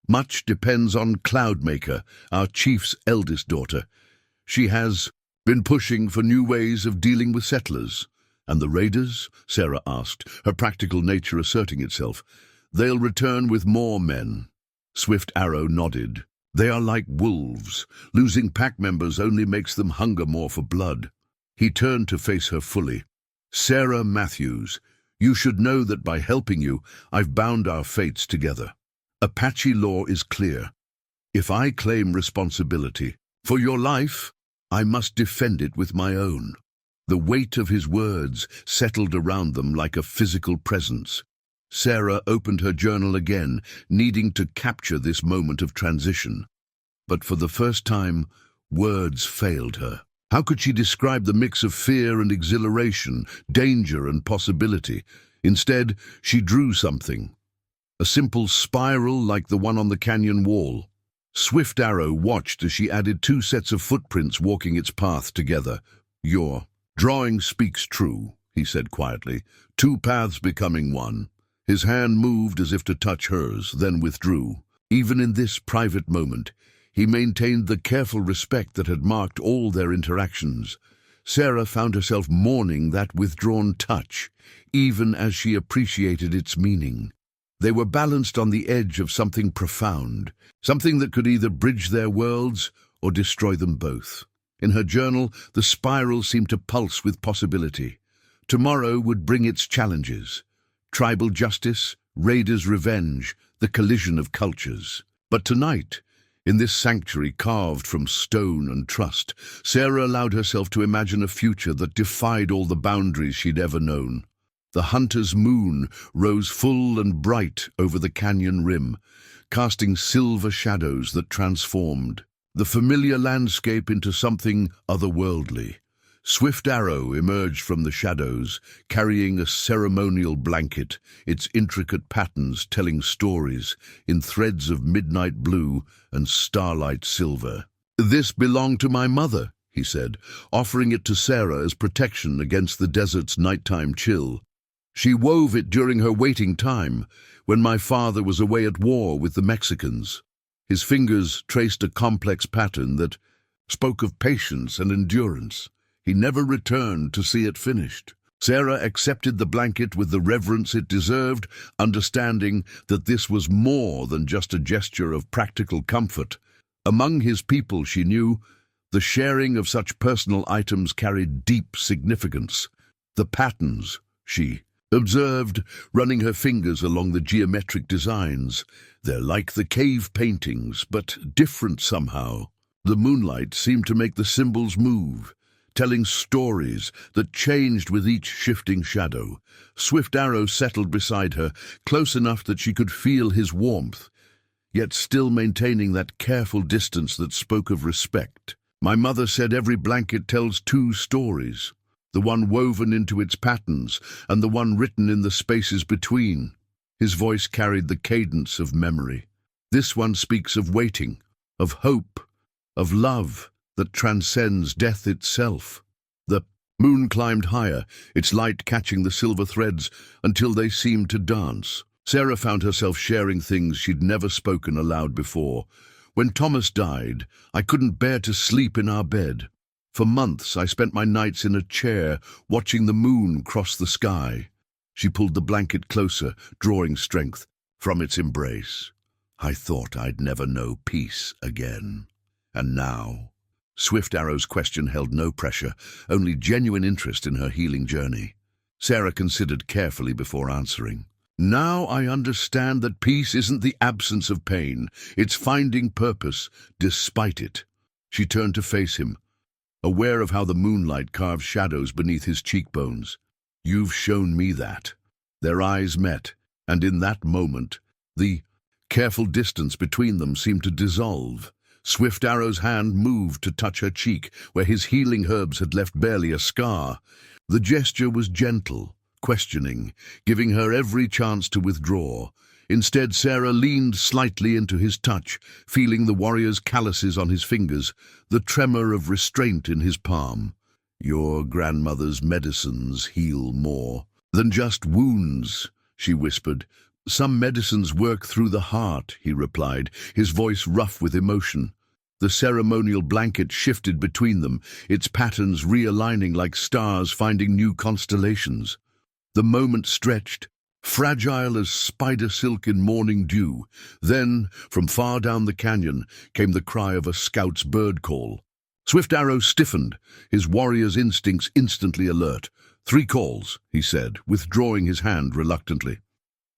Much depends on Cloudmaker, our chief's eldest daughter. She has been pushing for new ways of dealing with settlers. And the raiders? Sarah asked, her practical nature asserting itself. They'll return with more men. Swift Arrow nodded. They are like wolves. Losing pack members only makes them hunger more for blood. He turned to face her fully. Sarah Matthews, you should know that by helping you, I've bound our fates together. Apache law is clear. If I claim responsibility for your life, I must defend it with my own. The weight of his words settled around them like a physical presence. Sarah opened her journal again, needing to capture this moment of transition. But for the first time, words failed her. How could she describe the mix of fear and exhilaration, danger and possibility? Instead, she drew something. A simple spiral like the one on the canyon wall. Swift Arrow watched as she added 2 sets of footprints walking its path together. Your drawing speaks true, he said quietly, 2 paths becoming one. His hand moved as if to touch hers, then withdrew. Even in this private moment, he maintained the careful respect that had marked all their interactions. Sarah found herself mourning that withdrawn touch, even as she appreciated its meaning. They were balanced on the edge of something profound, something that could either bridge their worlds or destroy them both. In her journal, the spiral seemed to pulse with possibility. Tomorrow would bring its challenges. Tribal justice, raiders' revenge, the collision of cultures. But tonight, in this sanctuary carved from stone and trust, Sarah allowed herself to imagine a future that defied all the boundaries she'd ever known. The hunter's moon rose full and bright over the canyon rim, casting silver shadows that transformed the familiar landscape into something otherworldly. Swift Arrow emerged from the shadows, carrying a ceremonial blanket, its intricate patterns telling stories in threads of midnight blue and starlight silver. This belonged to my mother, he said, offering it to Sarah as protection against the desert's nighttime chill. She wove it during her waiting time, when my father was away at war with the Mexicans. His fingers traced a complex pattern that spoke of patience and endurance. He never returned to see it finished. Sarah accepted the blanket with the reverence it deserved, understanding that this was more than just a gesture of practical comfort. Among his people, she knew, the sharing of such personal items carried deep significance. The patterns, she observed, running her fingers along the geometric designs. They're like the cave paintings, but different somehow. The moonlight seemed to make the symbols move, telling stories that changed with each shifting shadow. Swift Arrow settled beside her, close enough that she could feel his warmth, yet still maintaining that careful distance that spoke of respect. My mother said every blanket tells 2 stories, the one woven into its patterns and the one written in the spaces between. His voice carried the cadence of memory. This one speaks of waiting, of hope, of love that transcends death itself. The moon climbed higher, its light catching the silver threads until they seemed to dance. Sarah found herself sharing things she'd never spoken aloud before. When Thomas died, I couldn't bear to sleep in our bed. For months, I spent my nights in a chair, watching the moon cross the sky. She pulled the blanket closer, drawing strength from its embrace. I thought I'd never know peace again. And now? Swift Arrow's question held no pressure, only genuine interest in her healing journey. Sarah considered carefully before answering. Now I understand that peace isn't the absence of pain, it's finding purpose despite it. She turned to face him, aware of how the moonlight carved shadows beneath his cheekbones. You've shown me that. Their eyes met, and in that moment, the careful distance between them seemed to dissolve. Swift Arrow's hand moved to touch her cheek, where his healing herbs had left barely a scar. The gesture was gentle, questioning, giving her every chance to withdraw. Instead, Sarah leaned slightly into his touch, feeling the warrior's calluses on his fingers, the tremor of restraint in his palm. Your grandmother's medicines heal more than just wounds, she whispered. Some medicines work through the heart, he replied, his voice rough with emotion. The ceremonial blanket shifted between them, its patterns realigning like stars finding new constellations. The moment stretched, fragile as spider silk in morning dew. Then, from far down the canyon, came the cry of a scout's bird call. Swift Arrow stiffened, his warrior's instincts instantly alert. 3 calls, he said, withdrawing his hand reluctantly.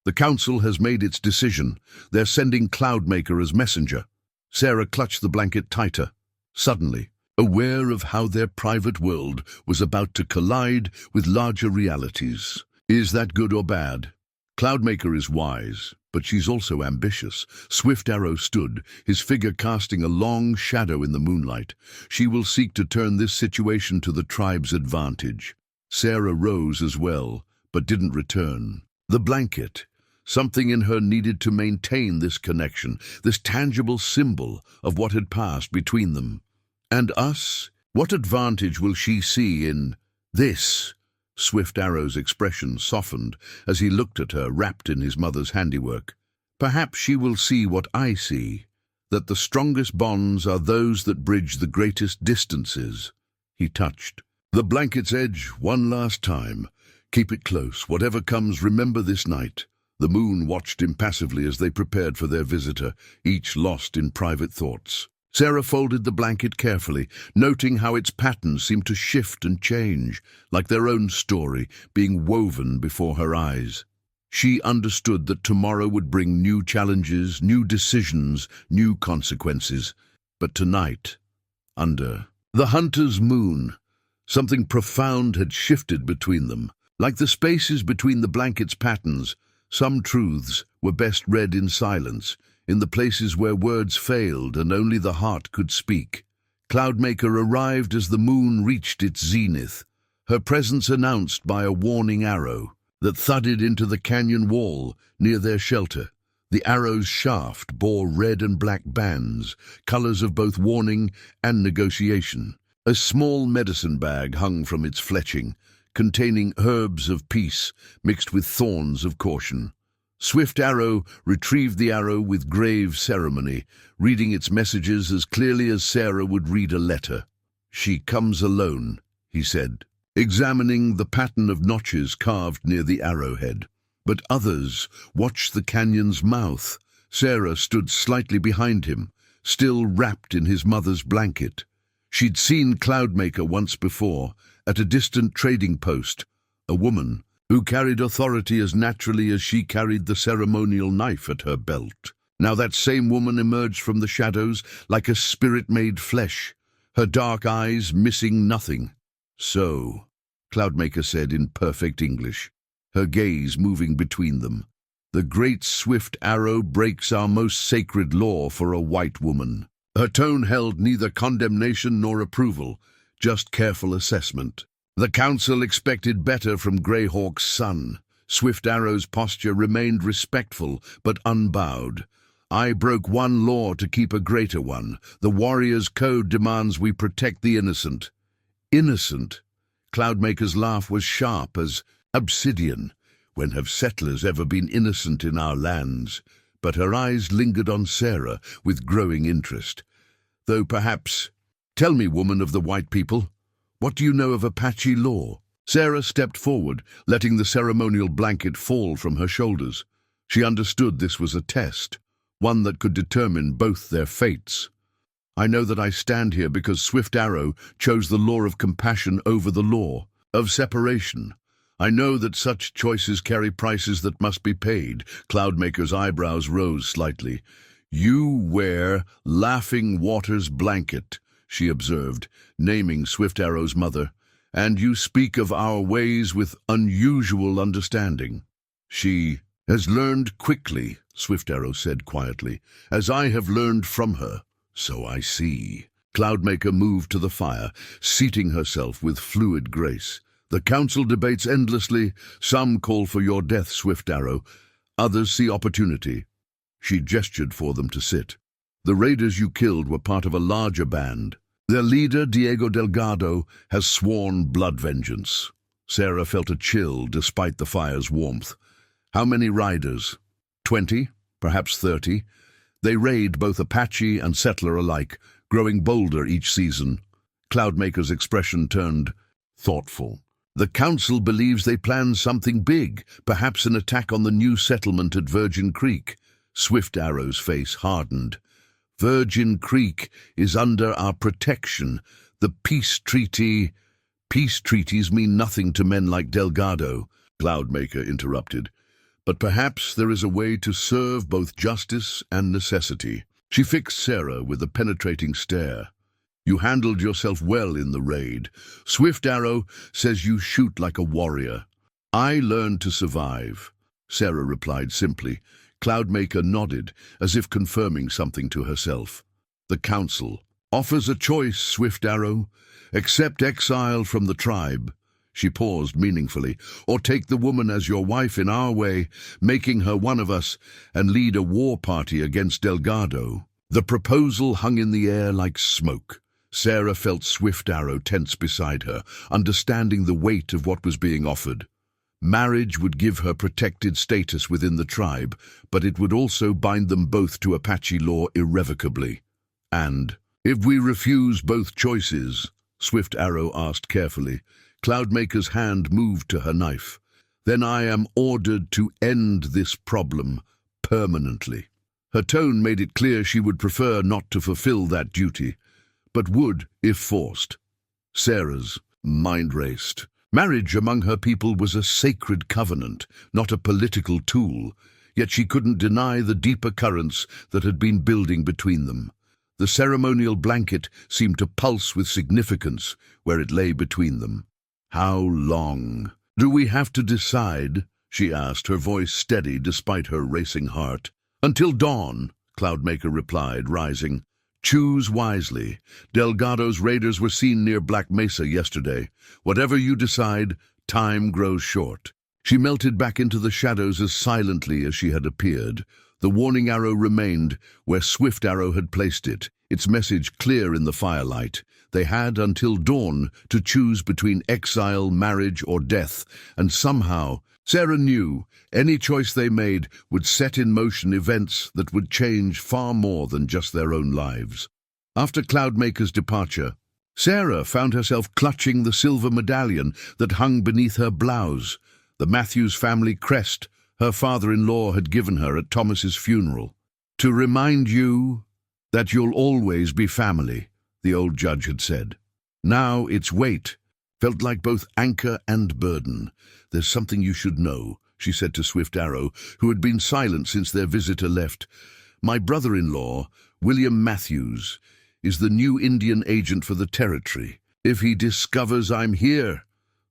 The council has made its decision. They're sending Cloudmaker as messenger. Sarah clutched the blanket tighter. Suddenly, aware of how their private world was about to collide with larger realities. Is that good or bad? Cloudmaker is wise, but she's also ambitious. Swift Arrow stood, his figure casting a long shadow in the moonlight. She will seek to turn this situation to the tribe's advantage. Sarah rose as well, but didn't return. The blanket. Something in her needed to maintain this connection, this tangible symbol of what had passed between them. And us? What advantage will she see in this? Swift Arrow's expression softened as he looked at her, wrapped in his mother's handiwork. Perhaps she will see what I see, that the strongest bonds are those that bridge the greatest distances. He touched the blanket's edge one last time. Keep it close. Whatever comes, remember this night. The moon watched impassively as they prepared for their visitor, each lost in private thoughts. Sarah folded the blanket carefully, noting how its patterns seemed to shift and change, like their own story being woven before her eyes. She understood that tomorrow would bring new challenges, new decisions, new consequences. But tonight, under the hunter's moon, something profound had shifted between them. Like the spaces between the blanket's patterns, some truths were best read in silence, in the places where words failed and only the heart could speak. Cloudmaker arrived as the moon reached its zenith, her presence announced by a warning arrow that thudded into the canyon wall near their shelter. The arrow's shaft bore red and black bands, colors of both warning and negotiation. A small medicine bag hung from its fletching, containing herbs of peace mixed with thorns of caution. Swift Arrow retrieved the arrow with grave ceremony, reading its messages as clearly as Sarah would read a letter. "She comes alone," he said, examining the pattern of notches carved near the arrowhead. But others watched the canyon's mouth. Sarah stood slightly behind him, still wrapped in his mother's blanket. She'd seen Cloudmaker once before, at a distant trading post, a woman who carried authority as naturally as she carried the ceremonial knife at her belt. Now that same woman emerged from the shadows like a spirit made flesh, her dark eyes missing nothing. "So," Cloudmaker said in perfect English, her gaze moving between them, "the great Swift Arrow breaks our most sacred law for a white woman." Her tone held neither condemnation nor approval, just careful assessment. The council expected better from Greyhawk's son. Swift Arrow's posture remained respectful but unbowed. "I broke one law to keep a greater one. The warrior's code demands we protect the innocent." "Innocent?" Cloudmaker's laugh was sharp as obsidian. "When have settlers ever been innocent in our lands?" But her eyes lingered on Sarah with growing interest. "Though perhaps, tell me, woman of the white people, what do you know of Apache law?" Sarah stepped forward, letting the ceremonial blanket fall from her shoulders. She understood this was a test, one that could determine both their fates. "I know that I stand here because Swift Arrow chose the law of compassion over the law of separation. I know that such choices carry prices that must be paid." Cloudmaker's eyebrows rose slightly. "You wear Laughing Water's blanket," she observed, naming Swift Arrow's mother, "and you speak of our ways with unusual understanding." "She has learned quickly," Swift Arrow said quietly, "as I have learned from her." "So I see." Cloudmaker moved to the fire, seating herself with fluid grace. "The council debates endlessly. Some call for your death, Swift Arrow. Others see opportunity." She gestured for them to sit. "The raiders you killed were part of a larger band. Their leader, Diego Delgado, has sworn blood vengeance." Sarah felt a chill despite the fire's warmth. "How many riders?" 20, perhaps 30. They raid both Apache and settler alike, growing bolder each season. Cloudmaker's expression turned thoughtful. The council believes they plan something big, perhaps an attack on the new settlement at Virgin Creek. Swift Arrow's face hardened. Virgin Creek is under our protection. The peace treaty... Peace treaties mean nothing to men like Delgado, Cloudmaker interrupted. But perhaps there is a way to serve both justice and necessity. She fixed Sarah with a penetrating stare. You handled yourself well in the raid. Swift Arrow says you shoot like a warrior. I learned to survive, Sarah replied simply. Cloudmaker nodded, as if confirming something to herself. The council offers a choice, Swift Arrow. Accept exile from the tribe. She paused meaningfully. Or take the woman as your wife in our way, making her one of us, and lead a war party against Delgado. The proposal hung in the air like smoke. Sarah felt Swift Arrow tense beside her, understanding the weight of what was being offered. Marriage would give her protected status within the tribe, but it would also bind them both to Apache law irrevocably. And, if we refuse both choices, Swift Arrow asked carefully. Cloudmaker's hand moved to her knife. Then I am ordered to end this problem permanently. Her tone made it clear she would prefer not to fulfill that duty, but would if forced. Sarah's mind raced. Marriage among her people was a sacred covenant, not a political tool, yet she couldn't deny the deeper currents that had been building between them. The ceremonial blanket seemed to pulse with significance where it lay between them. How long do we have to decide? She asked, her voice steady despite her racing heart. Until dawn, Cloudmaker replied, rising. Choose wisely. Delgado's raiders were seen near Black Mesa yesterday. Whatever you decide, time grows short. She melted back into the shadows as silently as she had appeared. The warning arrow remained where Swift Arrow had placed it, its message clear in the firelight. They had until dawn to choose between exile, marriage, or death, and somehow, Sarah knew, any choice they made would set in motion events that would change far more than just their own lives. After Cloudmaker's departure, Sarah found herself clutching the silver medallion that hung beneath her blouse, the Matthews family crest her father-in-law had given her at Thomas's funeral. To remind you that you'll always be family, the old judge had said. Now its weight felt like both anchor and burden. There's something you should know, she said to Swift Arrow, who had been silent since their visitor left. My brother-in-law, William Matthews, is the new Indian agent for the territory. If he discovers I'm here...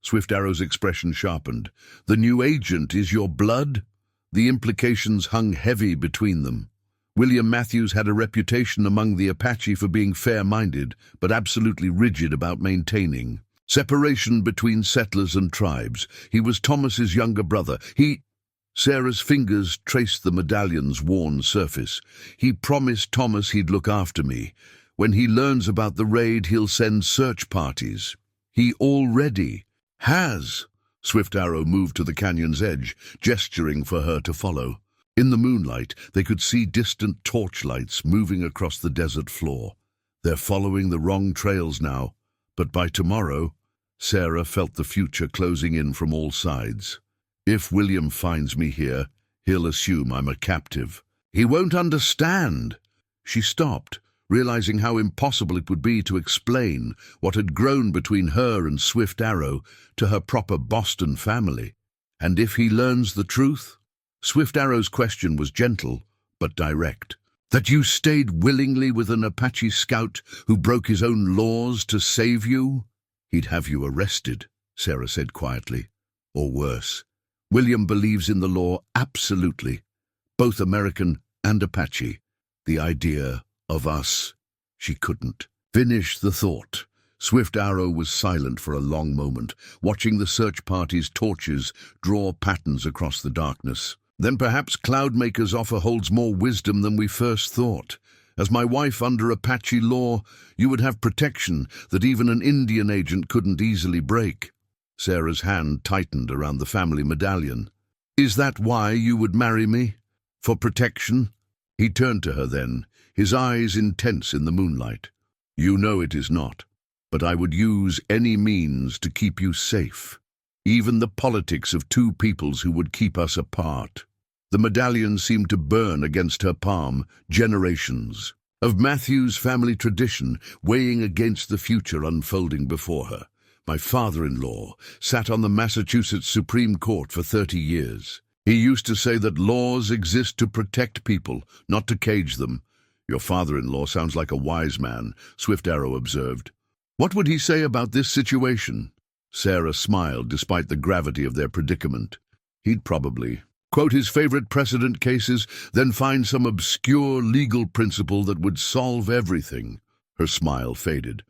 Swift Arrow's expression sharpened. The new agent is your blood? The implications hung heavy between them. William Matthews had a reputation among the Apache for being fair-minded, but absolutely rigid about maintaining separation between settlers and tribes. He was Thomas's younger brother. Sarah's fingers traced the medallion's worn surface. He promised Thomas he'd look after me. When he learns about the raid, he'll send search parties. He already has. Swift Arrow moved to the canyon's edge, gesturing for her to follow. In the moonlight, they could see distant torchlights moving across the desert floor. They're following the wrong trails now, but by tomorrow, Sarah felt the future closing in from all sides. If William finds me here, he'll assume I'm a captive. He won't understand. She stopped, realizing how impossible it would be to explain what had grown between her and Swift Arrow to her proper Boston family. And if he learns the truth? Swift Arrow's question was gentle, but direct. That you stayed willingly with an Apache scout who broke his own laws to save you? He'd have you arrested, Sarah said quietly. Or worse. William believes in the law absolutely, both American and Apache. The idea of us. She couldn't finish the thought. Swift Arrow was silent for a long moment, watching the search party's torches draw patterns across the darkness. Then perhaps Cloudmaker's offer holds more wisdom than we first thought. As my wife under Apache law, you would have protection that even an Indian agent couldn't easily break. Sarah's hand tightened around the family medallion. Is that why you would marry me? For protection? He turned to her then, his eyes intense in the moonlight. You know it is not, but I would use any means to keep you safe. Even the politics of two peoples who would keep us apart. The medallion seemed to burn against her palm, generations of Matthew's family tradition weighing against the future unfolding before her. My father-in-law sat on the Massachusetts Supreme Court for 30 years. He used to say that laws exist to protect people, not to cage them. Your father-in-law sounds like a wise man, Swift Arrow observed. What would he say about this situation? Sarah smiled despite the gravity of their predicament. He'd probably quote his favorite precedent cases, then find some obscure legal principle that would solve everything. Her smile faded.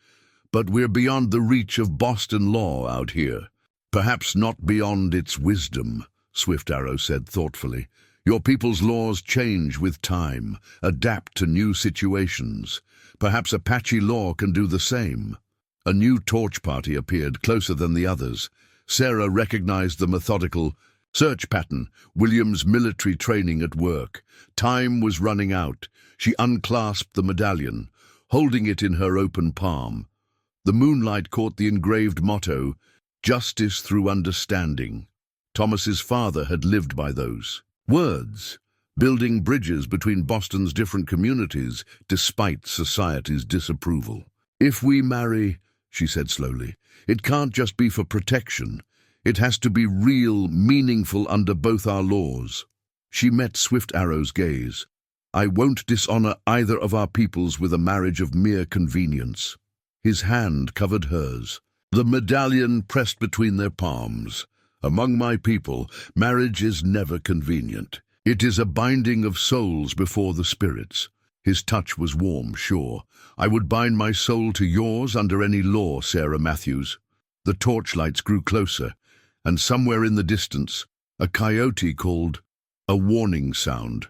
But we're beyond the reach of Boston law out here. Perhaps not beyond its wisdom, Swift Arrow said thoughtfully. Your people's laws change with time, adapt to new situations. Perhaps Apache law can do the same. A new torch party appeared, closer than the others. Sarah recognized the methodical search pattern, William's military training at work. Time was running out. She unclasped the medallion, holding it in her open palm. The moonlight caught the engraved motto, "Justice through understanding." Thomas's father had lived by those words, building bridges between Boston's different communities despite society's disapproval. If we marry, she said slowly, it can't just be for protection. It has to be real, meaningful under both our laws. She met Swift Arrow's gaze. I won't dishonor either of our peoples with a marriage of mere convenience. His hand covered hers. The medallion pressed between their palms. Among my people, marriage is never convenient. It is a binding of souls before the spirits. His touch was warm, sure. I would bind my soul to yours under any law, Sarah Matthews. The torchlights grew closer, and somewhere in the distance, a coyote called a warning sound.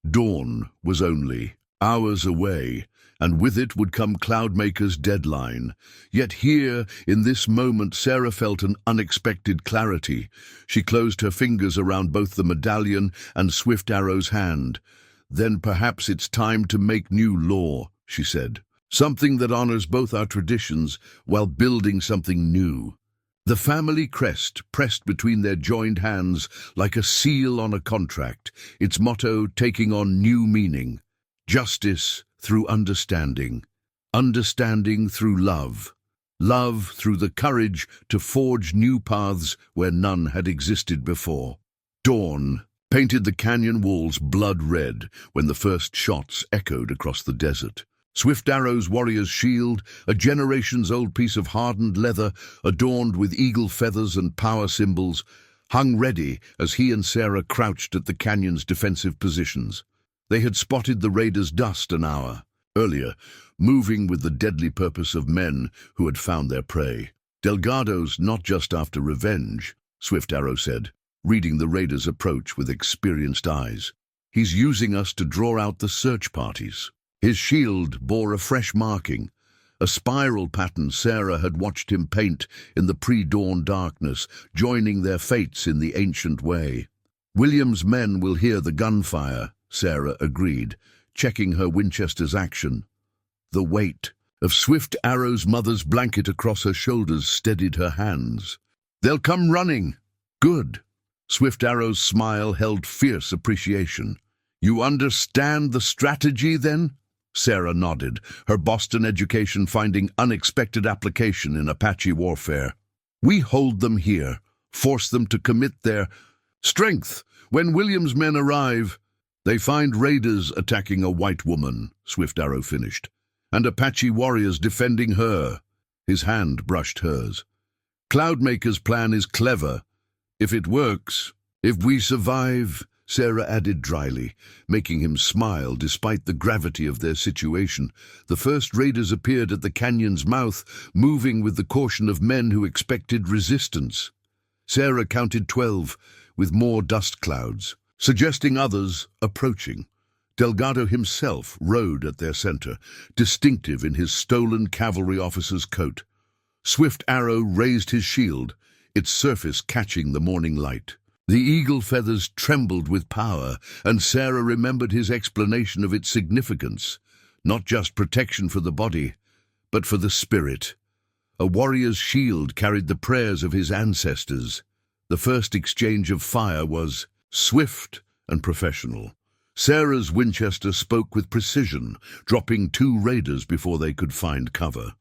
Dawn was only hours away, and with it would come Cloudmaker's deadline. Yet here, in this moment, Sarah felt an unexpected clarity. She closed her fingers around both the medallion and Swift Arrow's hand. Then perhaps it's time to make new law, she said. Something that honors both our traditions while building something new. The family crest pressed between their joined hands like a seal on a contract, its motto taking on new meaning. Justice through understanding, understanding through love, love through the courage to forge new paths where none had existed before. Dawn painted the canyon walls blood red when the first shots echoed across the desert. Swift Arrow's warrior's shield, a generations-old piece of hardened leather adorned with eagle feathers and power symbols, hung ready as he and Sarah crouched at the canyon's defensive positions. They had spotted the raiders' dust an hour earlier, moving with the deadly purpose of men who had found their prey. Delgado's not just after revenge, Swift Arrow said, reading the raiders' approach with experienced eyes. He's using us to draw out the search parties. His shield bore a fresh marking, a spiral pattern Sarah had watched him paint in the pre-dawn darkness, joining their fates in the ancient way. William's men will hear the gunfire, Sarah agreed, checking her Winchester's action. The weight of Swift Arrow's mother's blanket across her shoulders steadied her hands. They'll come running. Good. Swift Arrow's smile held fierce appreciation. You understand the strategy, then? Sarah nodded, her Boston education finding unexpected application in Apache warfare. We hold them here, force them to commit their strength. When William's men arrive, they find raiders attacking a white woman, Swift Arrow finished, and Apache warriors defending her. His hand brushed hers. Cloudmaker's plan is clever. If it works, if we survive, Sarah added dryly, making him smile despite the gravity of their situation. The first raiders appeared at the canyon's mouth, moving with the caution of men who expected resistance. Sarah counted 12, with more dust clouds, suggesting others approaching. Delgado himself rode at their center, distinctive in his stolen cavalry officer's coat. Swift Arrow raised his shield, its surface catching the morning light. The eagle feathers trembled with power, and Sarah remembered his explanation of its significance. Not just protection for the body, but for the spirit. A warrior's shield carried the prayers of his ancestors. The first exchange of fire was swift and professional. Sarah's Winchester spoke with precision, dropping 2 raiders before they could find cover.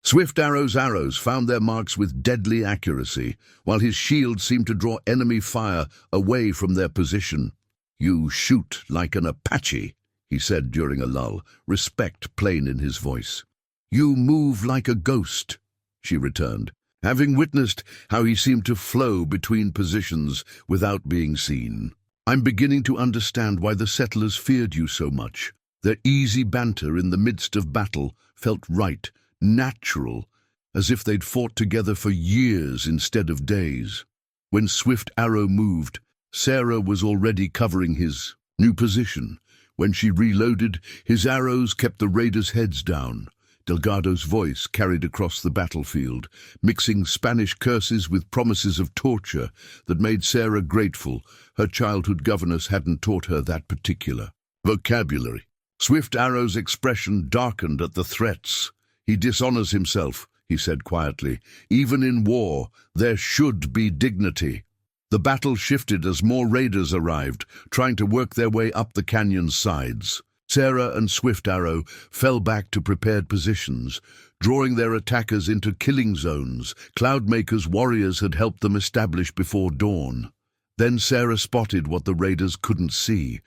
Swift Arrow's arrows found their marks with deadly accuracy, while his shield seemed to draw enemy fire away from their position. "You shoot like an Apache," he said during a lull, respect plain in his voice. "You move like a ghost," she returned, having witnessed how he seemed to flow between positions without being seen. "I'm beginning to understand why the settlers feared you so much. Their easy banter in the midst of battle felt right, natural, as if they'd fought together for years instead of days." When Swift Arrow moved, Sarah was already covering his new position. When she reloaded, his arrows kept the raiders' heads down. Delgado's voice carried across the battlefield, mixing Spanish curses with promises of torture that made Sarah grateful her childhood governess hadn't taught her that particular vocabulary. Swift Arrow's expression darkened at the threats. "He dishonors himself," he said quietly. "Even in war, there should be dignity." The battle shifted as more raiders arrived, trying to work their way up the canyon's sides. Sarah and Swift Arrow fell back to prepared positions, drawing their attackers into killing zones Cloudmaker's warriors had helped them establish before dawn. Then Sarah spotted what the raiders couldn't see: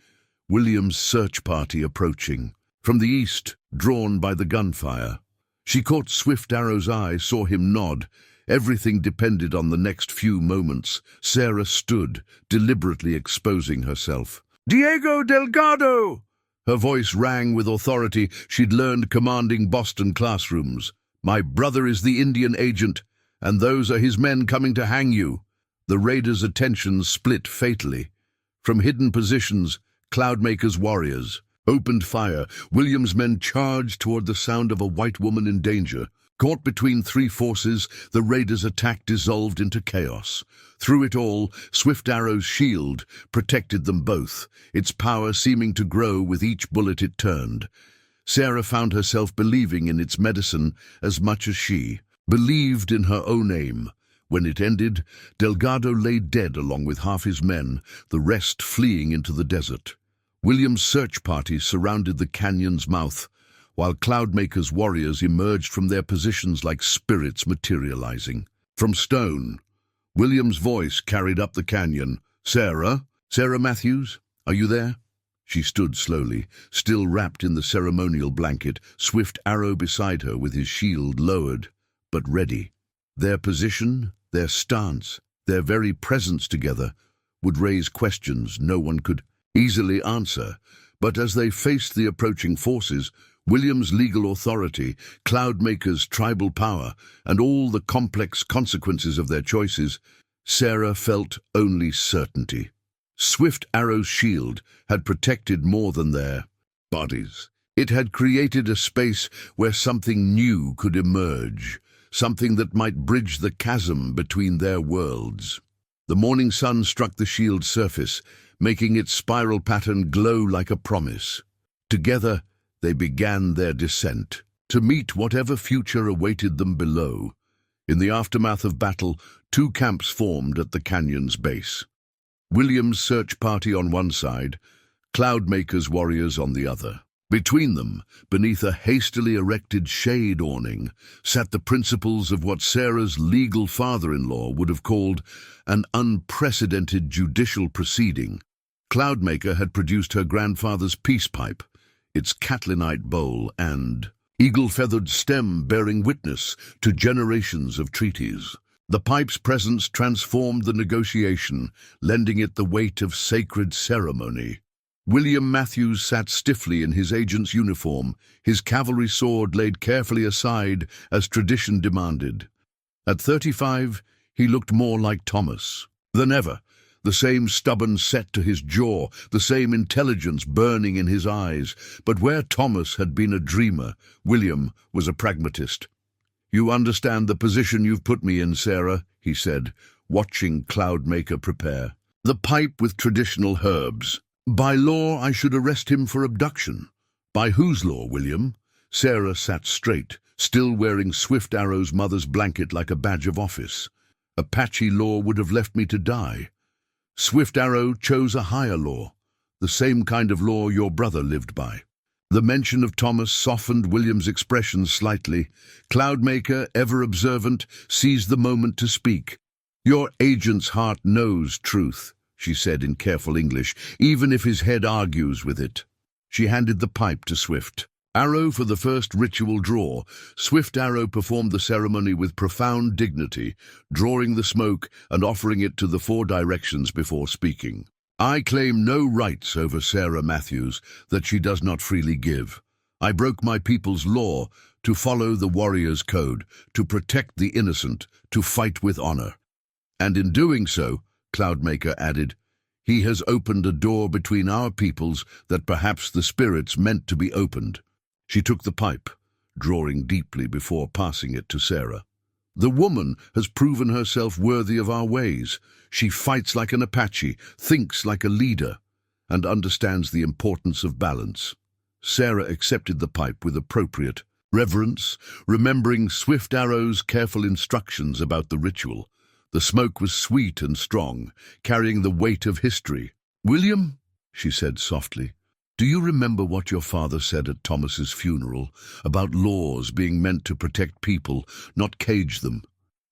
William's search party approaching. From the east, drawn by the gunfire. She caught Swift Arrow's eye, saw him nod. Everything depended on the next few moments. Sarah stood, deliberately exposing herself. "Diego Delgado!" Her voice rang with authority she'd learned commanding Boston classrooms. "My brother is the Indian agent, and those are his men coming to hang you." The raiders' attention split fatally. From hidden positions, Cloudmaker's warriors opened fire. William's men charged toward the sound of a white woman in danger. Caught between 3 forces, the raiders' attack dissolved into chaos. Through it all, Swift Arrow's shield protected them both, its power seeming to grow with each bullet it turned. Sarah found herself believing in its medicine as much as she believed in her own aim. When it ended, Delgado lay dead along with half his men, the rest fleeing into the desert. William's search party surrounded the canyon's mouth, while Cloudmaker's warriors emerged from their positions like spirits materializing. From stone, William's voice carried up the canyon. "Sarah? Sarah Matthews? Are you there?" She stood slowly, still wrapped in the ceremonial blanket, Swift Arrow beside her with his shield lowered, but ready. Their position, their stance, their very presence together would raise questions no one could easily answer. But as they faced the approaching forces, William's legal authority, Cloudmaker's tribal power, and all the complex consequences of their choices, Sarah felt only certainty. Swift Arrow's shield had protected more than their bodies. It had created a space where something new could emerge, something that might bridge the chasm between their worlds. The morning sun struck the shield's surface, making its spiral pattern glow like a promise. Together, they began their descent, to meet whatever future awaited them below. In the aftermath of battle, 2 camps formed at the canyon's base. William's search party on one side, Cloudmaker's warriors on the other. Between them, beneath a hastily erected shade awning, sat the principals of what Sarah's legal father-in-law would have called an unprecedented judicial proceeding. Cloudmaker had produced her grandfather's peace pipe, its catlinite bowl and eagle-feathered stem bearing witness to generations of treaties. The pipe's presence transformed the negotiation, lending it the weight of sacred ceremony. William Matthews sat stiffly in his agent's uniform, his cavalry sword laid carefully aside as tradition demanded. At 35, he looked more like Thomas than ever, the same stubborn set to his jaw, the same intelligence burning in his eyes. But where Thomas had been a dreamer, William was a pragmatist. "You understand the position you've put me in, Sarah," he said, watching Cloudmaker prepare. "The pipe with traditional herbs. By law, I should arrest him for abduction." "By whose law, William?" Sarah sat straight, still wearing Swift Arrow's mother's blanket like a badge of office. Apache law would have left me to die. Swift Arrow chose a higher law, the same kind of law your brother lived by. The mention of Thomas softened William's expression slightly. Cloudmaker, ever observant, seized the moment to speak. "Your agent's heart knows truth," she said in careful English, "even if his head argues with it." She handed the pipe to Swift Arrow for the first ritual draw. Swift Arrow performed the ceremony with profound dignity, drawing the smoke and offering it to the 4 directions before speaking. "I claim no rights over Sarah Matthews that she does not freely give. I broke my people's law to follow the warrior's code, to protect the innocent, to fight with honor. And in doing so," Cloudmaker added, "he has opened a door between our peoples that perhaps the spirits meant to be opened." She took the pipe, drawing deeply before passing it to Sarah. "The woman has proven herself worthy of our ways. She fights like an Apache, thinks like a leader, and understands the importance of balance." Sarah accepted the pipe with appropriate reverence, remembering Swift Arrow's careful instructions about the ritual. The smoke was sweet and strong, carrying the weight of history. "William," she said softly, "do you remember what your father said at Thomas's funeral about laws being meant to protect people, not cage them?"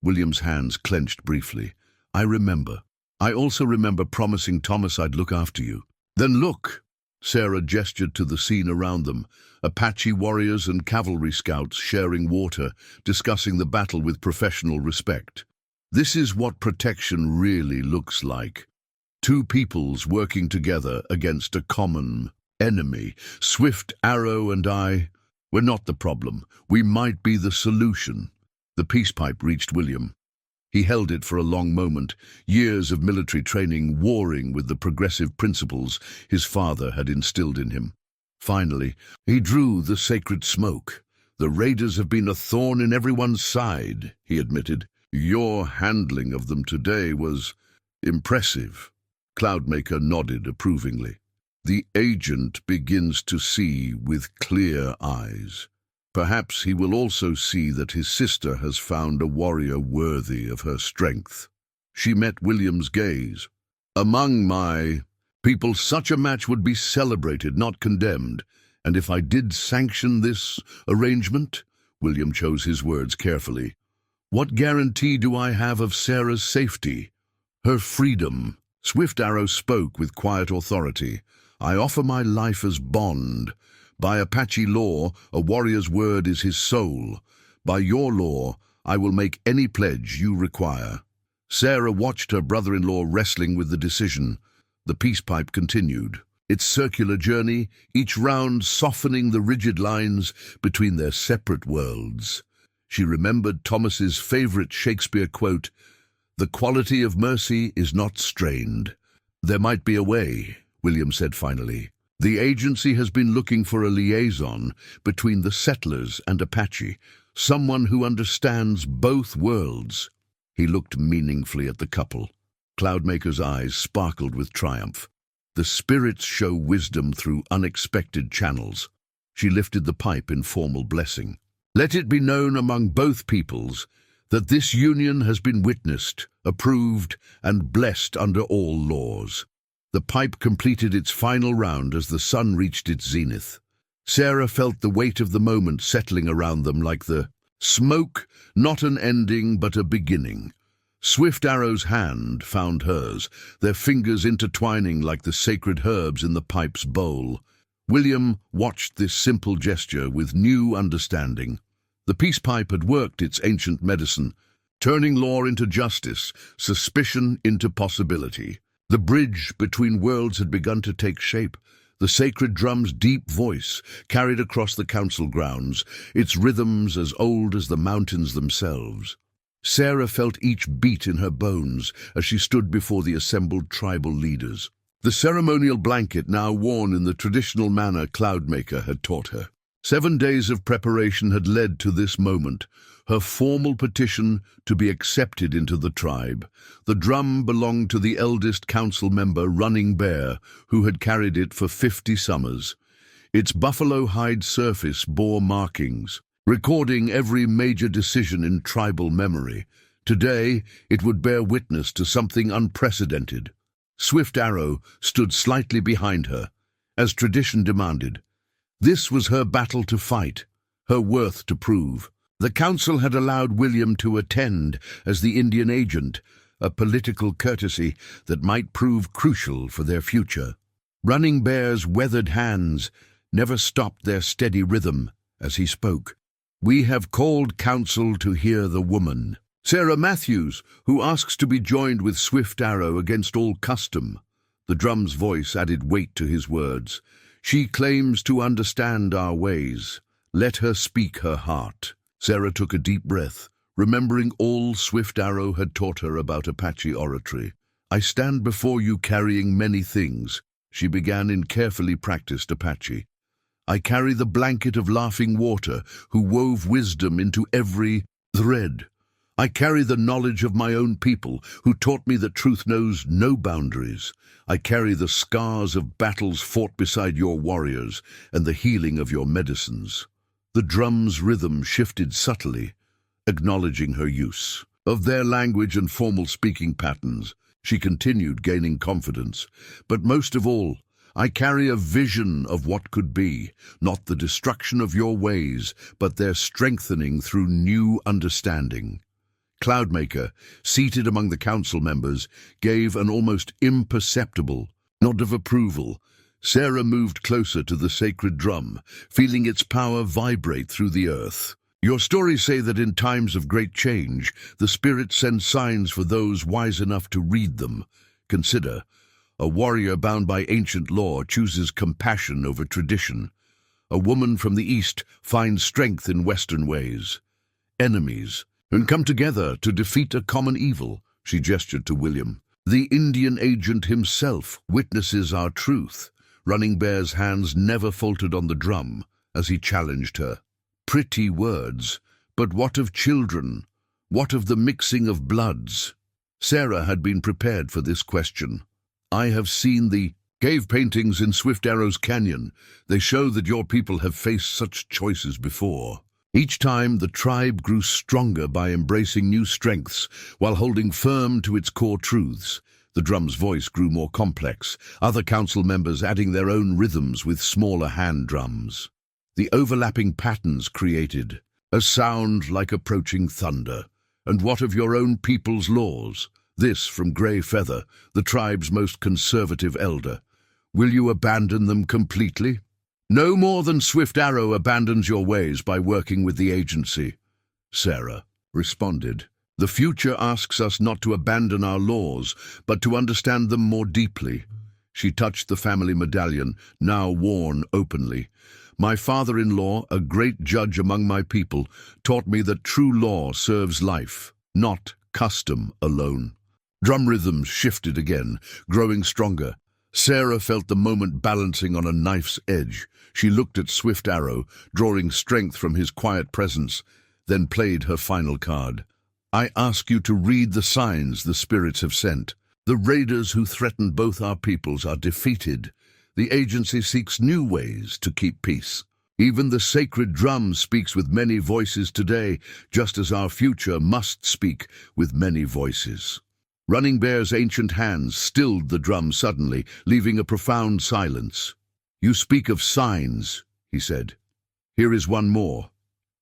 William's hands clenched briefly. "I remember. I also remember promising Thomas I'd look after you." "Then look!" Sarah gestured to the scene around them. Apache warriors and cavalry scouts sharing water, discussing the battle with professional respect. "This is what protection really looks like. 2 peoples working together against a common enemy. Swift Arrow and I, we're not the problem. We might be the solution." The peace pipe reached William. He held it for a long moment, years of military training warring with the progressive principles his father had instilled in him. Finally, he drew the sacred smoke. "The raiders have been a thorn in everyone's side," he admitted. "Your handling of them today was impressive." Cloudmaker nodded approvingly. "The agent begins to see with clear eyes. Perhaps he will also see that his sister has found a warrior worthy of her strength." She met William's gaze. "Among my people, such a match would be celebrated, not condemned. And if I did sanction this arrangement," William chose his words carefully, "what guarantee do I have of Sarah's safety, her freedom?" Swift Arrow spoke with quiet authority. "I offer my life as bond. By Apache law, a warrior's word is his soul. By your law, I will make any pledge you require." Sarah watched her brother-in-law wrestling with the decision. The peace pipe continued its circular journey, each round softening the rigid lines between their separate worlds. She remembered Thomas's favorite Shakespeare quote, "The quality of mercy is not strained." "There might be a way," William said finally. "The agency has been looking for a liaison between the settlers and Apache, someone who understands both worlds." He looked meaningfully at the couple. Cloudmaker's eyes sparkled with triumph. The spirits show wisdom through unexpected channels. She lifted the pipe in formal blessing. "Let it be known among both peoples that this union has been witnessed, approved, and blessed under all laws." The pipe completed its final round as the sun reached its zenith. Sarah felt the weight of the moment settling around them like the smoke, not an ending but a beginning. Swift Arrow's hand found hers, their fingers intertwining like the sacred herbs in the pipe's bowl. William watched this simple gesture with new understanding. The peace pipe had worked its ancient medicine, turning law into justice, suspicion into possibility. The bridge between worlds had begun to take shape. The sacred drum's deep voice carried across the council grounds, its rhythms as old as the mountains themselves. Sarah felt each beat in her bones as she stood before the assembled tribal leaders. The ceremonial blanket now worn in the traditional manner Cloudmaker had taught her. 7 days of preparation had led to this moment, her formal petition to be accepted into the tribe. The drum belonged to the eldest council member, Running Bear, who had carried it for 50 summers. Its buffalo hide surface bore markings, recording every major decision in tribal memory. Today, it would bear witness to something unprecedented. Swift Arrow stood slightly behind her, as tradition demanded. This was her battle to fight, her worth to prove. The council had allowed William to attend as the Indian agent, a political courtesy that might prove crucial for their future. Running Bear's weathered hands never stopped their steady rhythm as he spoke. "We have called council to hear the woman, Sarah Matthews, who asks to be joined with Swift Arrow against all custom." The drum's voice added weight to his words. "She claims to understand our ways. Let her speak her heart." Sarah took a deep breath, remembering all Swift Arrow had taught her about Apache oratory. "I stand before you carrying many things," she began in carefully practiced Apache. "I carry the blanket of laughing water, who wove wisdom into every thread. I carry the knowledge of my own people, who taught me that truth knows no boundaries. I carry the scars of battles fought beside your warriors and the healing of your medicines." The drum's rhythm shifted subtly, acknowledging her use of their language and formal speaking patterns. She continued, gaining confidence. "But most of all, I carry a vision of what could be, not the destruction of your ways, but their strengthening through new understanding." Cloudmaker, seated among the council members, gave an almost imperceptible nod of approval. Sarah moved closer to the sacred drum, feeling its power vibrate through the earth. "Your stories say that in times of great change, the Spirit sends signs for those wise enough to read them. Consider, a warrior bound by ancient law chooses compassion over tradition. A woman from the East finds strength in Western ways. Enemies, and come together to defeat a common evil," she gestured to William. "The Indian agent himself witnesses our truth." Running Bear's hands never faltered on the drum as he challenged her. "Pretty words, but what of children? What of the mixing of bloods?" Sarah had been prepared for this question. "I have seen the cave paintings in Swift Arrow's canyon. They show that your people have faced such choices before. Each time, the tribe grew stronger by embracing new strengths while holding firm to its core truths." The drum's voice grew more complex, other council members adding their own rhythms with smaller hand drums. The overlapping patterns created a sound like approaching thunder. "And what of your own people's laws?" This from Grey Feather, the tribe's most conservative elder. "Will you abandon them completely?" "No more than Swift Arrow abandons your ways by working with the agency," Sarah responded. "The future asks us not to abandon our laws, but to understand them more deeply." She touched the family medallion, now worn openly. "My father-in-law, a great judge among my people, taught me that true law serves life, not custom alone." Drum rhythms shifted again, growing stronger. Sarah felt the moment balancing on a knife's edge. She looked at Swift Arrow, drawing strength from his quiet presence, then played her final card. "I ask you to read the signs the spirits have sent. The raiders who threatened both our peoples are defeated. The agency seeks new ways to keep peace. Even the sacred drum speaks with many voices today, just as our future must speak with many voices." Running Bear's ancient hands stilled the drum suddenly, leaving a profound silence. "You speak of signs," he said. "Here is one more.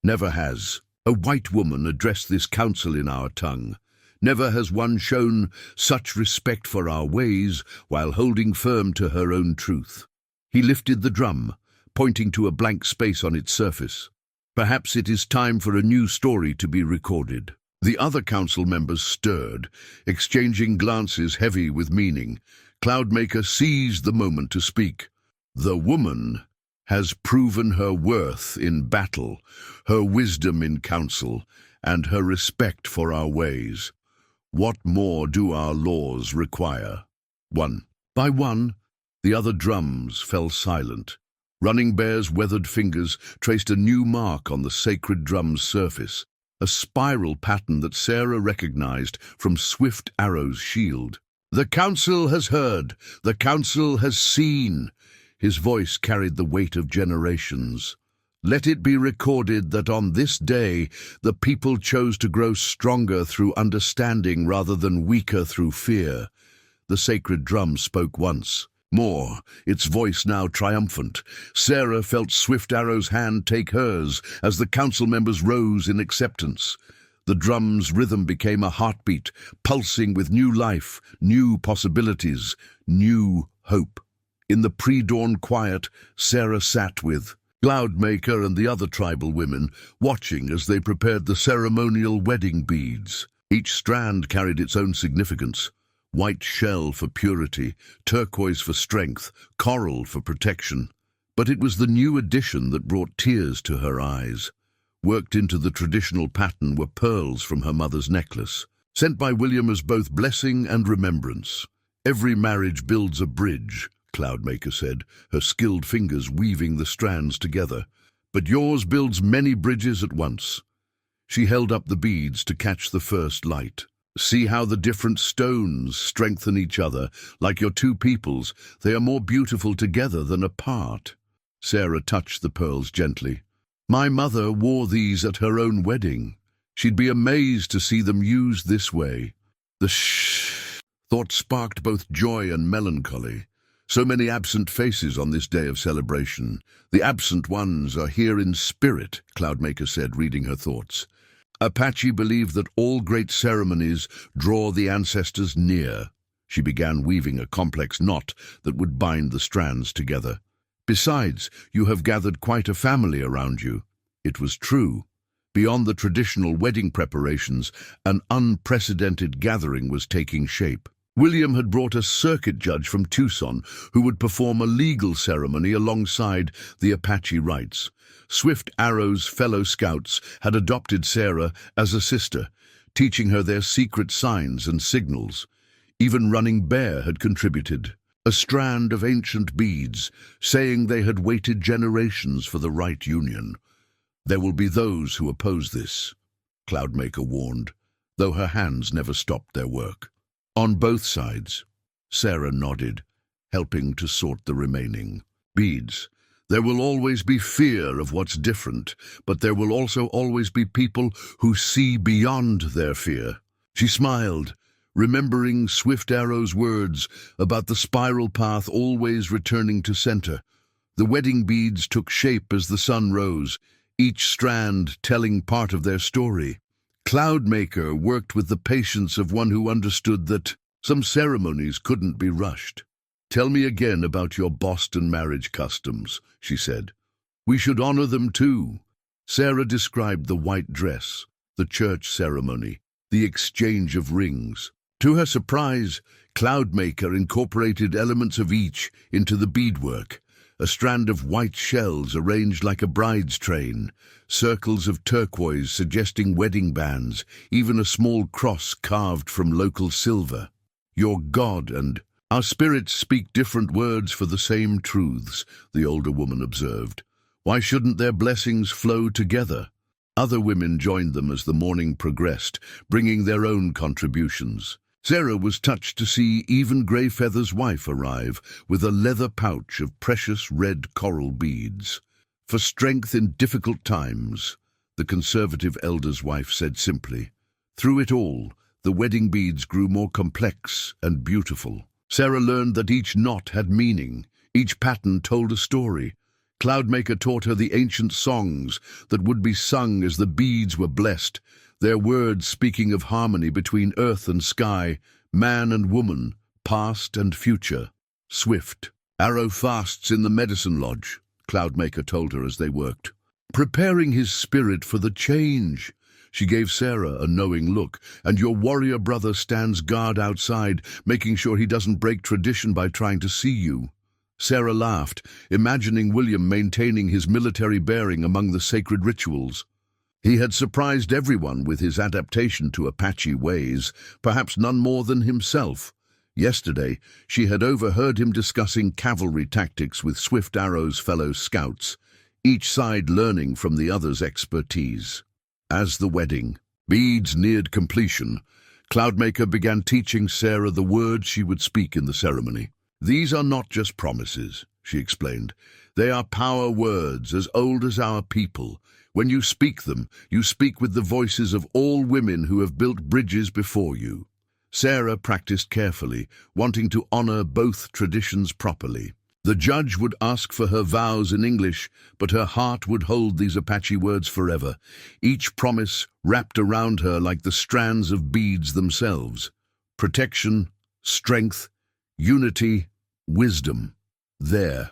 Never has a white woman addressed this council in our tongue. Never has one shown such respect for our ways while holding firm to her own truth." He lifted the drum, pointing to a blank space on its surface. "Perhaps it is time for a new story to be recorded." The other council members stirred, exchanging glances heavy with meaning. Cloudmaker seized the moment to speak. "The woman has proven her worth in battle, her wisdom in council, and her respect for our ways. What more do our laws require?" One by one, the other drums fell silent. Running Bear's weathered fingers traced a new mark on the sacred drum's surface, a spiral pattern that Sarah recognized from Swift Arrow's shield. "The council has heard, the council has seen." His voice carried the weight of generations. Let it be recorded that on this day the people chose to grow stronger through understanding rather than weaker through fear. The sacred drum spoke once more, its voice now triumphant. Sarah felt Swift Arrow's hand take hers as the council members rose in acceptance. The drum's rhythm became a heartbeat, pulsing with new life, new possibilities, new hope. In the pre-dawn quiet, Sarah sat with Cloudmaker and the other tribal women, watching as they prepared the ceremonial wedding beads. Each strand carried its own significance. White shell for purity, turquoise for strength, coral for protection. But it was the new addition that brought tears to her eyes. Worked into the traditional pattern were pearls from her mother's necklace, sent by William as both blessing and remembrance. Every marriage builds a bridge, Cloudmaker said, her skilled fingers weaving the strands together. But yours builds many bridges at once. She held up the beads to catch the first light. See how the different stones strengthen each other. Like your two peoples, they are more beautiful together than apart. Sarah touched the pearls gently. My mother wore these at her own wedding. She'd be amazed to see them used this way. The thought sparked both joy and melancholy. So many absent faces on this day of celebration. The absent ones are here in spirit, Cloudmaker said, reading her thoughts. Apache believed that all great ceremonies draw the ancestors near. She began weaving a complex knot that would bind the strands together. Besides, you have gathered quite a family around you. It was true. Beyond the traditional wedding preparations, an unprecedented gathering was taking shape. William had brought a circuit judge from Tucson who would perform a legal ceremony alongside the Apache rites. Swift Arrow's fellow scouts had adopted Sarah as a sister, teaching her their secret signs and signals. Even Running Bear had contributed, a strand of ancient beads, saying they had waited generations for the right union. There will be those who oppose this, Cloudmaker warned, though her hands never stopped their work. On both sides, Sarah nodded, helping to sort the remaining beads. There will always be fear of what's different, but there will also always be people who see beyond their fear. She smiled, remembering Swift Arrow's words about the spiral path always returning to center. The wedding beads took shape as the sun rose, each strand telling part of their story. Cloudmaker worked with the patience of one who understood that some ceremonies couldn't be rushed. Tell me again about your Boston marriage customs, she said. We should honor them too. Sarah described the white dress, the church ceremony, the exchange of rings. To her surprise, Cloudmaker incorporated elements of each into the beadwork. A strand of white shells arranged like a bride's train, circles of turquoise suggesting wedding bands, even a small cross carved from local silver. Your God and our spirits speak different words for the same truths, the older woman observed. Why shouldn't their blessings flow together? Other women joined them as the morning progressed, bringing their own contributions. Sarah was touched to see even Greyfeather's wife arrive with a leather pouch of precious red coral beads. For strength in difficult times, the conservative elder's wife said simply. Through it all, the wedding beads grew more complex and beautiful. Sarah learned that each knot had meaning, each pattern told a story. Cloudmaker taught her the ancient songs that would be sung as the beads were blessed, their words speaking of harmony between earth and sky, man and woman, past and future. Swift Arrow fasts in the medicine lodge, Cloudmaker told her as they worked. Preparing his spirit for the change. She gave Sarah a knowing look, and your warrior brother stands guard outside, making sure he doesn't break tradition by trying to see you. Sarah laughed, imagining William maintaining his military bearing among the sacred rituals. He had surprised everyone with his adaptation to Apache ways, perhaps none more than himself. Yesterday, she had overheard him discussing cavalry tactics with Swift Arrow's fellow scouts, each side learning from the other's expertise. As the wedding beads neared completion, Cloudmaker began teaching Sarah the words she would speak in the ceremony. "These are not just promises," she explained. "They are power words as old as our people. When you speak them, you speak with the voices of all women who have built bridges before you." Sarah practiced carefully, wanting to honor both traditions properly. The judge would ask for her vows in English, but her heart would hold these Apache words forever, each promise wrapped around her like the strands of beads themselves. Protection, strength, unity, wisdom. "There,"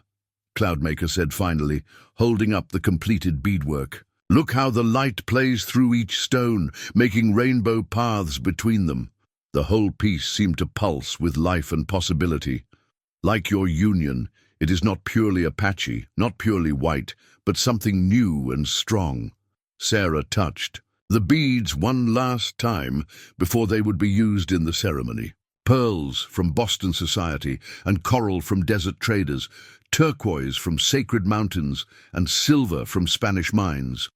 Cloudmaker said finally, holding up the completed beadwork. "Look how the light plays through each stone, making rainbow paths between them." The whole piece seemed to pulse with life and possibility. "Like your union, it is not purely Apache, not purely white, but something new and strong." Sarah touched the beads one last time before they would be used in the ceremony. Pearls from Boston society and coral from desert traders, turquoise from sacred mountains and silver from Spanish mines,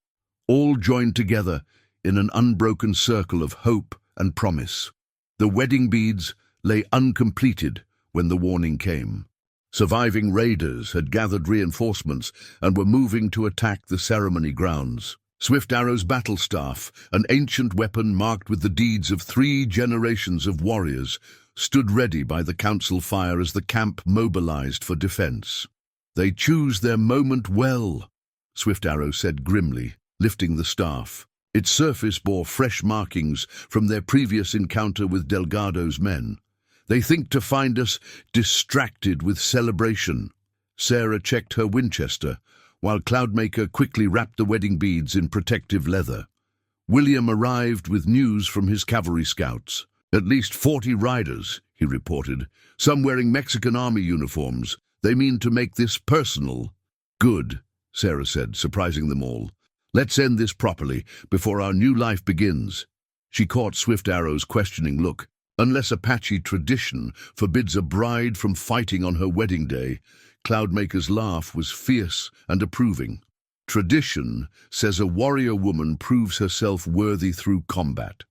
all joined together in an unbroken circle of hope and promise. The wedding beads lay uncompleted when the warning came. Surviving raiders had gathered reinforcements and were moving to attack the ceremony grounds. Swift Arrow's battle staff, an ancient weapon marked with the deeds of 3 generations of warriors, stood ready by the council fire as the camp mobilized for defense. "They choose their moment well," Swift Arrow said grimly, lifting the staff. Its surface bore fresh markings from their previous encounter with Delgado's men. "They think to find us distracted with celebration." Sarah checked her Winchester, while Cloudmaker quickly wrapped the wedding beads in protective leather. William arrived with news from his cavalry scouts. "At least 40 riders," he reported, "some wearing Mexican army uniforms. They mean to make this personal." "Good," Sarah said, surprising them all. "Let's end this properly, before our new life begins." She caught Swift Arrow's questioning look. "Unless Apache tradition forbids a bride from fighting on her wedding day," Cloudmaker's laugh was fierce and approving. "Tradition says a warrior woman proves herself worthy through combat.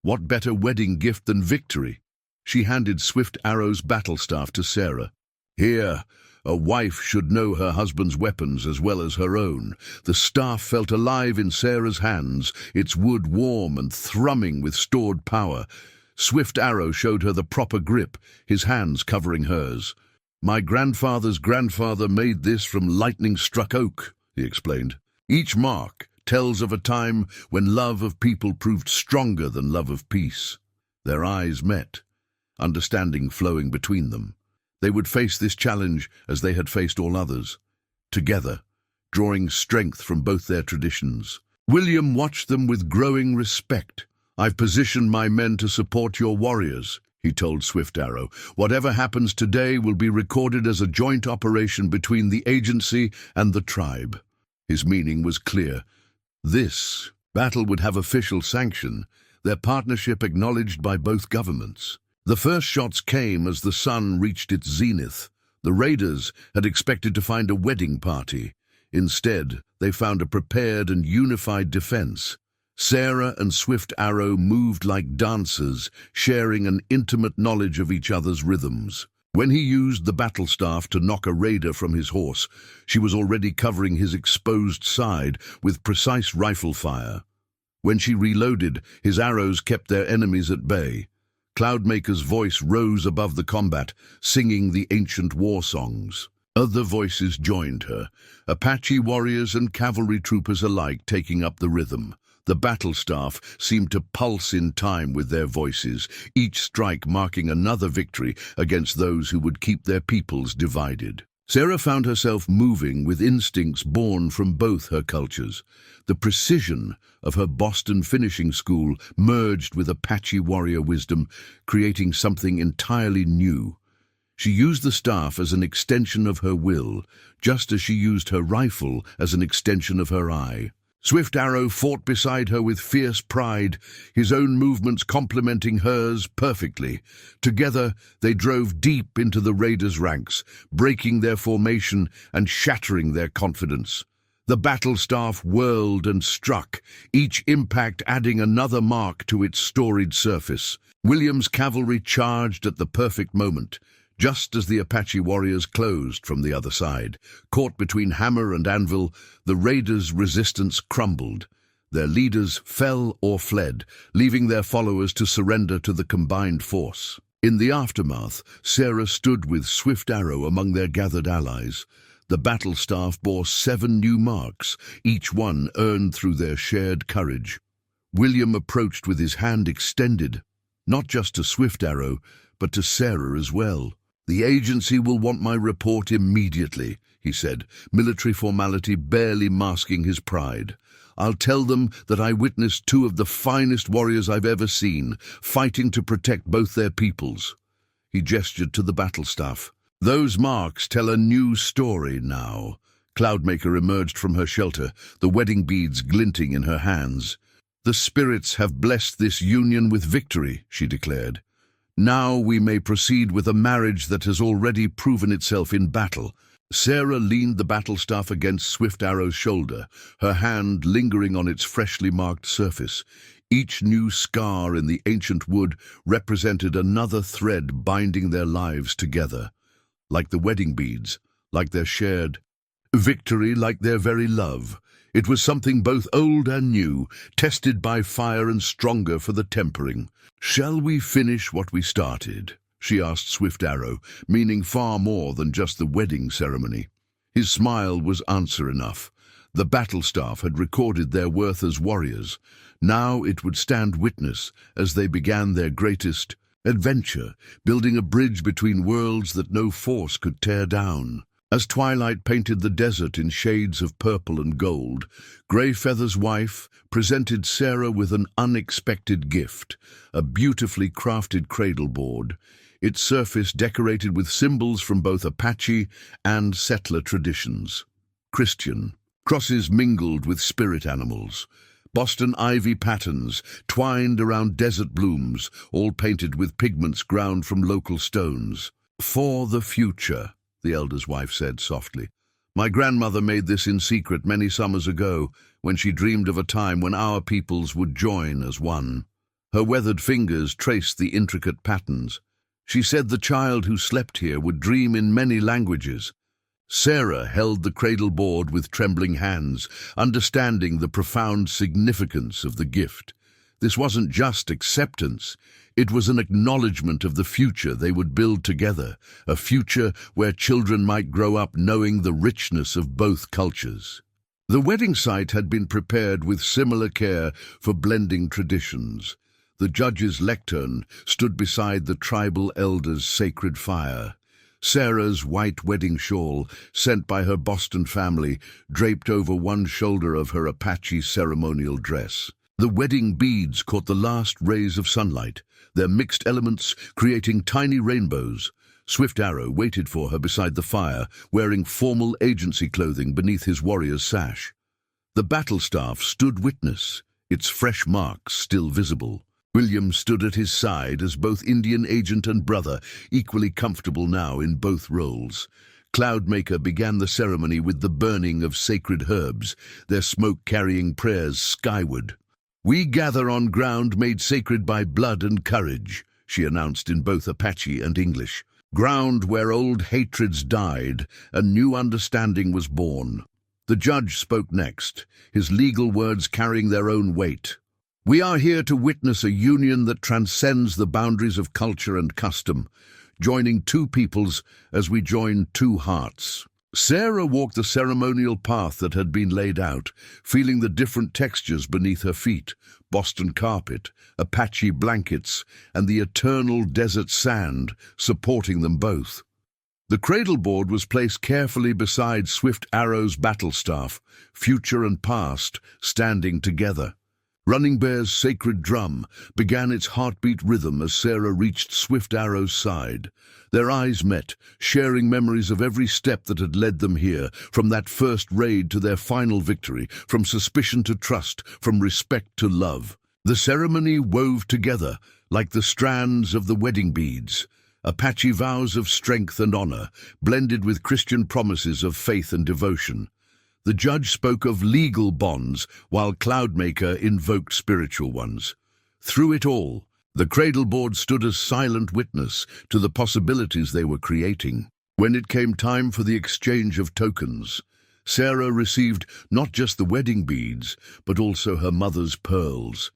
What better wedding gift than victory?" She handed Swift Arrow's battle staff to Sarah. "Here, a wife should know her husband's weapons as well as her own." The staff felt alive in Sarah's hands, its wood warm and thrumming with stored power. Swift Arrow showed her the proper grip, his hands covering hers. "My grandfather's grandfather made this from lightning-struck oak," he explained. "Each mark tells of a time when love of people proved stronger than love of peace." Their eyes met, understanding flowing between them. They would face this challenge as they had faced all others, together, drawing strength from both their traditions. William watched them with growing respect. "I've positioned my men to support your warriors," he told Swift Arrow. "Whatever happens today will be recorded as a joint operation between the agency and the tribe." His meaning was clear. This battle would have official sanction, their partnership acknowledged by both governments. The first shots came as the sun reached its zenith. The raiders had expected to find a wedding party. Instead, they found a prepared and unified defense. Sarah and Swift Arrow moved like dancers, sharing an intimate knowledge of each other's rhythms. When he used the battle staff to knock a raider from his horse, she was already covering his exposed side with precise rifle fire. When she reloaded, his arrows kept their enemies at bay. Cloudmaker's voice rose above the combat, singing the ancient war songs. Other voices joined her, Apache warriors and cavalry troopers alike taking up the rhythm. The battle staff seemed to pulse in time with their voices, each strike marking another victory against those who would keep their peoples divided. Sarah found herself moving with instincts born from both her cultures. The precision of her Boston finishing school merged with Apache warrior wisdom, creating something entirely new. She used the staff as an extension of her will, just as she used her rifle as an extension of her eye. Swift Arrow fought beside her with fierce pride, his own movements complementing hers perfectly. Together, they drove deep into the raiders' ranks, breaking their formation and shattering their confidence. The battle staff whirled and struck, each impact adding another mark to its storied surface. William's cavalry charged at the perfect moment, Just as the Apache warriors closed from the other side, caught between hammer and anvil, the raiders' resistance crumbled. Their leaders fell or fled, leaving their followers to surrender to the combined force. In the aftermath, Sarah stood with swift arrow among their gathered allies. The battle staff bore 7 new marks, each one earned through their shared courage. William approached with his hand extended, not just to Swift Arrow, but to Sarah as well. "The agency will want my report immediately," he said, military formality barely masking his pride. "I'll tell them that I witnessed 2 of the finest warriors I've ever seen, fighting to protect both their peoples." He gestured to the battle staff. "Those marks tell a new story now." Cloudmaker emerged from her shelter, the wedding beads glinting in her hands. "The spirits have blessed this union with victory," she declared. "Now we may proceed with a marriage that has already proven itself in battle." Sarah leaned the battle staff against Swift Arrow's shoulder, her hand lingering on its freshly marked surface. Each new scar in the ancient wood represented another thread binding their lives together. Like the wedding beads, like their shared victory, like their very love. It was something both old and new, tested by fire and stronger for the tempering. "Shall we finish what we started?" she asked Swift Arrow, meaning far more than just the wedding ceremony. His smile was answer enough. The battle staff had recorded their worth as warriors. Now it would stand witness as they began their greatest adventure, building a bridge between worlds that no force could tear down. As twilight painted the desert in shades of purple and gold, Greyfeather's wife presented Sarah with an unexpected gift, a beautifully crafted cradle board, its surface decorated with symbols from both Apache and settler traditions. Christian crosses mingled with spirit animals, Boston ivy patterns twined around desert blooms, all painted with pigments ground from local stones. "For the future," the elder's wife said softly. "My grandmother made this in secret many summers ago, when she dreamed of a time when our peoples would join as one." Her weathered fingers traced the intricate patterns. "She said the child who slept here would dream in many languages." Sarah held the cradle board with trembling hands, understanding the profound significance of the gift. This wasn't just acceptance. It was an acknowledgement of the future they would build together, a future where children might grow up knowing the richness of both cultures. The wedding site had been prepared with similar care for blending traditions. The judge's lectern stood beside the tribal elder's sacred fire. Sarah's white wedding shawl, sent by her Boston family, draped over one shoulder of her Apache ceremonial dress. The wedding beads caught the last rays of sunlight, their mixed elements creating tiny rainbows. Swift Arrow waited for her beside the fire, wearing formal agency clothing beneath his warrior's sash. The battle staff stood witness, its fresh marks still visible. William stood at his side as both Indian agent and brother, equally comfortable now in both roles. Cloudmaker began the ceremony with the burning of sacred herbs, their smoke carrying prayers skyward. "We gather on ground made sacred by blood and courage," she announced in both Apache and English. "Ground where old hatreds died and new understanding was born." The judge spoke next, his legal words carrying their own weight. "We are here to witness a union that transcends the boundaries of culture and custom, joining 2 peoples as we join 2 hearts." Sarah walked the ceremonial path that had been laid out, feeling the different textures beneath her feet, Boston carpet, Apache blankets, and the eternal desert sand supporting them both. The cradle board was placed carefully beside Swift Arrow's battle staff, future and past standing together. Running Bear's sacred drum began its heartbeat rhythm as Sarah reached Swift Arrow's side. Their eyes met, sharing memories of every step that had led them here, from that first raid to their final victory, from suspicion to trust, from respect to love. The ceremony wove together, like the strands of the wedding beads, Apache vows of strength and honor, blended with Christian promises of faith and devotion. The judge spoke of legal bonds, while Cloudmaker invoked spiritual ones. Through it all, The cradleboard stood as silent witness to the possibilities they were creating. When it came time for the exchange of tokens, Sarah received not just the wedding beads, but also her mother's pearls,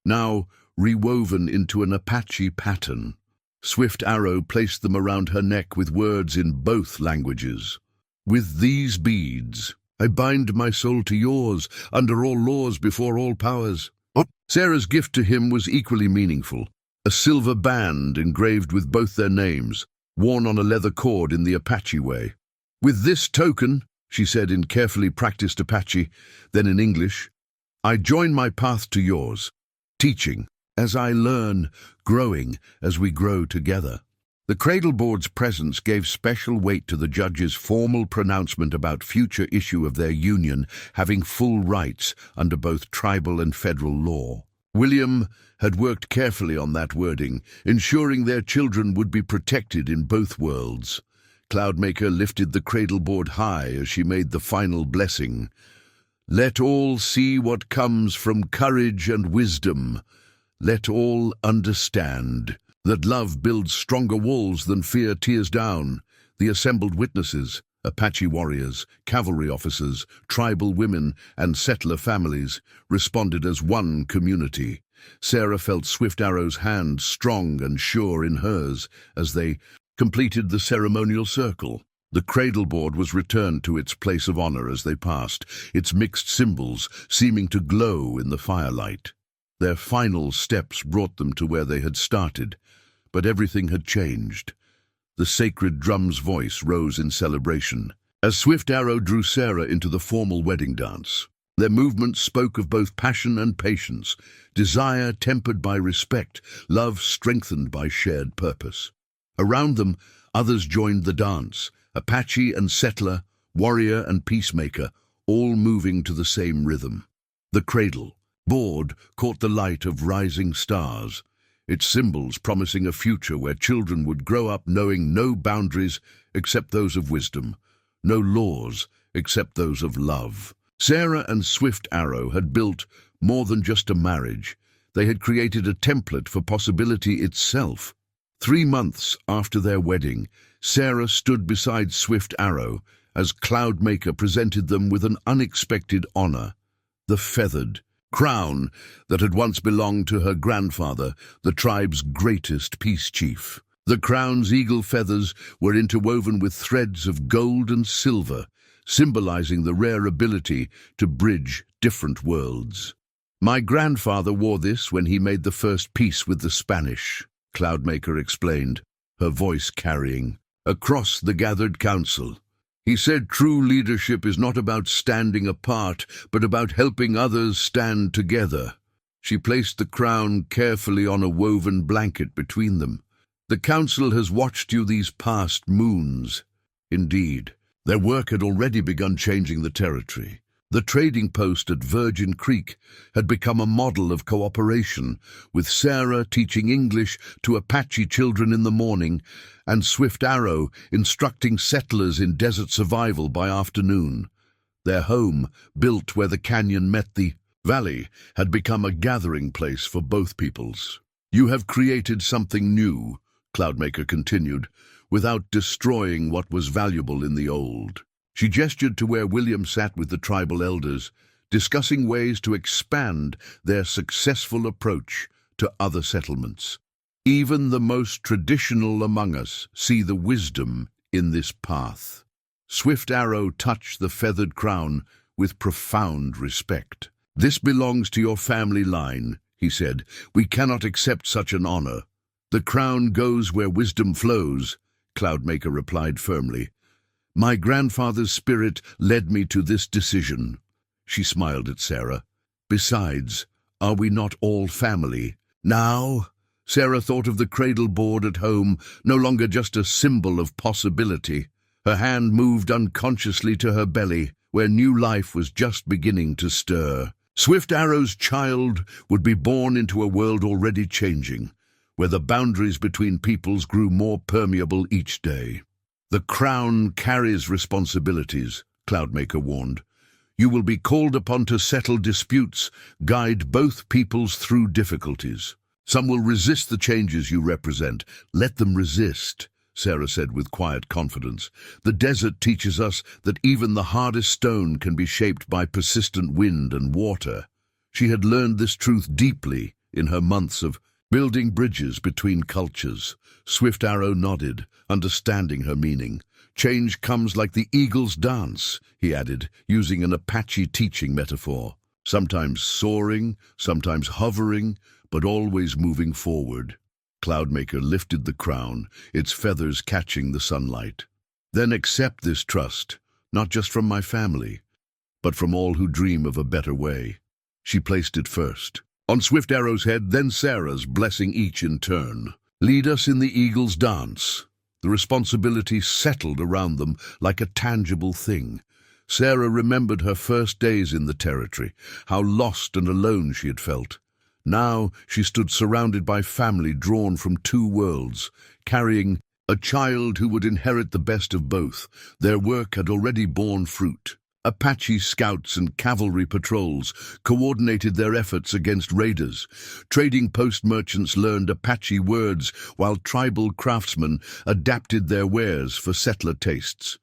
now rewoven into an Apache pattern. Swift Arrow placed them around her neck with words in both languages. "With these beads, I bind my soul to yours, under all laws, before all powers." Sarah's gift to him was equally meaningful, a silver band engraved with both their names, worn on a leather cord in the Apache way. "With this token," she said in carefully practiced Apache, then in English, "I join my path to yours, teaching as I learn, growing as we grow together." The cradleboard's presence gave special weight to the judge's formal pronouncement about future issue of their union having full rights under both tribal and federal law. William had worked carefully on that wording, ensuring their children would be protected in both worlds. Cloudmaker lifted the cradleboard high as she made the final blessing. "Let all see what comes from courage and wisdom. Let all understand that love builds stronger walls than fear tears down." The assembled witnesses, Apache warriors, cavalry officers, tribal women, and settler families, responded as one community. Sarah felt Swift Arrow's hand strong and sure in hers as they completed the ceremonial circle. The cradleboard was returned to its place of honor as they passed, its mixed symbols seeming to glow in the firelight. Their final steps brought them to where they had started, but everything had changed. The sacred drum's voice rose in celebration as Swift Arrow drew Sarah into the formal wedding dance. Their movements spoke of both passion and patience, desire tempered by respect, love strengthened by shared purpose. Around them, others joined the dance, Apache and settler, warrior and peacemaker, all moving to the same rhythm. The cradleboard caught the light of rising stars, its symbols promising a future where children would grow up knowing no boundaries except those of wisdom, no laws except those of love. Sarah and Swift Arrow had built more than just a marriage. They had created a template for possibility itself. 3 months after their wedding, Sarah stood beside Swift Arrow as Cloudmaker presented them with an unexpected honor, the feathered crown that had once belonged to her grandfather, the tribe's greatest peace chief. The crown's eagle feathers were interwoven with threads of gold and silver, symbolizing the rare ability to bridge different worlds. "My grandfather wore this when he made the first peace with the Spanish," Cloudmaker explained, her voice carrying across the gathered council. "He said true leadership is not about standing apart, but about helping others stand together." She placed the crown carefully on a woven blanket between them. "The council has watched you these past moons." Indeed, their work had already begun changing the territory. The trading post at Virgin Creek had become a model of cooperation, with Sarah teaching English to Apache children in the morning and Swift Arrow instructing settlers in desert survival by afternoon. Their home, built where the canyon met the valley, had become a gathering place for both peoples. "You have created something new," Cloudmaker continued, "without destroying what was valuable in the old." She gestured to where William sat with the tribal elders, discussing ways to expand their successful approach to other settlements. "Even the most traditional among us see the wisdom in this path." Swift Arrow touched the feathered crown with profound respect. "This belongs to your family line," he said. "We cannot accept such an honor." "The crown goes where wisdom flows," Cloudmaker replied firmly. "My grandfather's spirit led me to this decision." She smiled at Sarah. "Besides, are we not all family now?" Sarah thought of the cradleboard at home, no longer just a symbol of possibility. Her hand moved unconsciously to her belly, where new life was just beginning to stir. Swift Arrow's child would be born into a world already changing, where the boundaries between peoples grew more permeable each day. "The crown carries responsibilities," Cloudmaker warned. "You will be called upon to settle disputes, guide both peoples through difficulties." Some will resist the changes you represent. Let them resist, Sarah said with quiet confidence. The desert teaches us that even the hardest stone can be shaped by persistent wind and water. She had learned this truth deeply in her months of building bridges between cultures. Swift Arrow nodded, understanding her meaning. Change comes like the eagle's dance, he added, using an Apache teaching metaphor. Sometimes soaring, sometimes hovering, but always moving forward. Cloudmaker lifted the crown, its feathers catching the sunlight. Then accept this trust, not just from my family, but from all who dream of a better way. She placed it first. On Swift Arrow's head, then Sarah's, blessing each in turn. Lead us in the eagle's dance. The responsibility settled around them like a tangible thing. Sarah remembered her first days in the territory, how lost and alone she had felt. Now she stood surrounded by family drawn from two worlds, carrying a child who would inherit the best of both. Their work had already borne fruit. Apache scouts and cavalry patrols coordinated their efforts against raiders. Trading post merchants learned Apache words, while tribal craftsmen adapted their wares for settler tastes.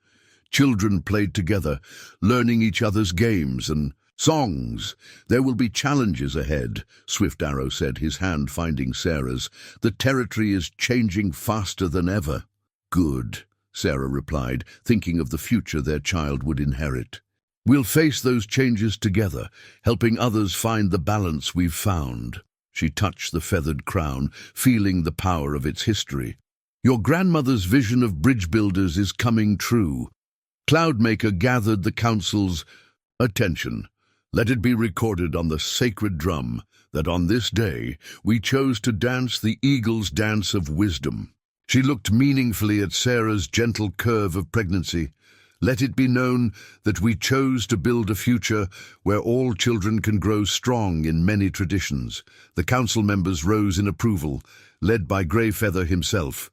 Children played together, learning each other's games and songs. There will be challenges ahead, Swift Arrow said, his hand finding Sarah's. The territory is changing faster than ever. Good, Sarah replied, thinking of the future their child would inherit. We'll face those changes together, helping others find the balance we've found. She touched the feathered crown, feeling the power of its history. Your grandmother's vision of bridge builders is coming true. Cloudmaker gathered the council's attention. Let it be recorded on the sacred drum that on this day we chose to dance the eagle's dance of wisdom. She looked meaningfully at Sarah's gentle curve of pregnancy. Let it be known that we chose to build a future where all children can grow strong in many traditions. The council members rose in approval, led by Greyfeather himself.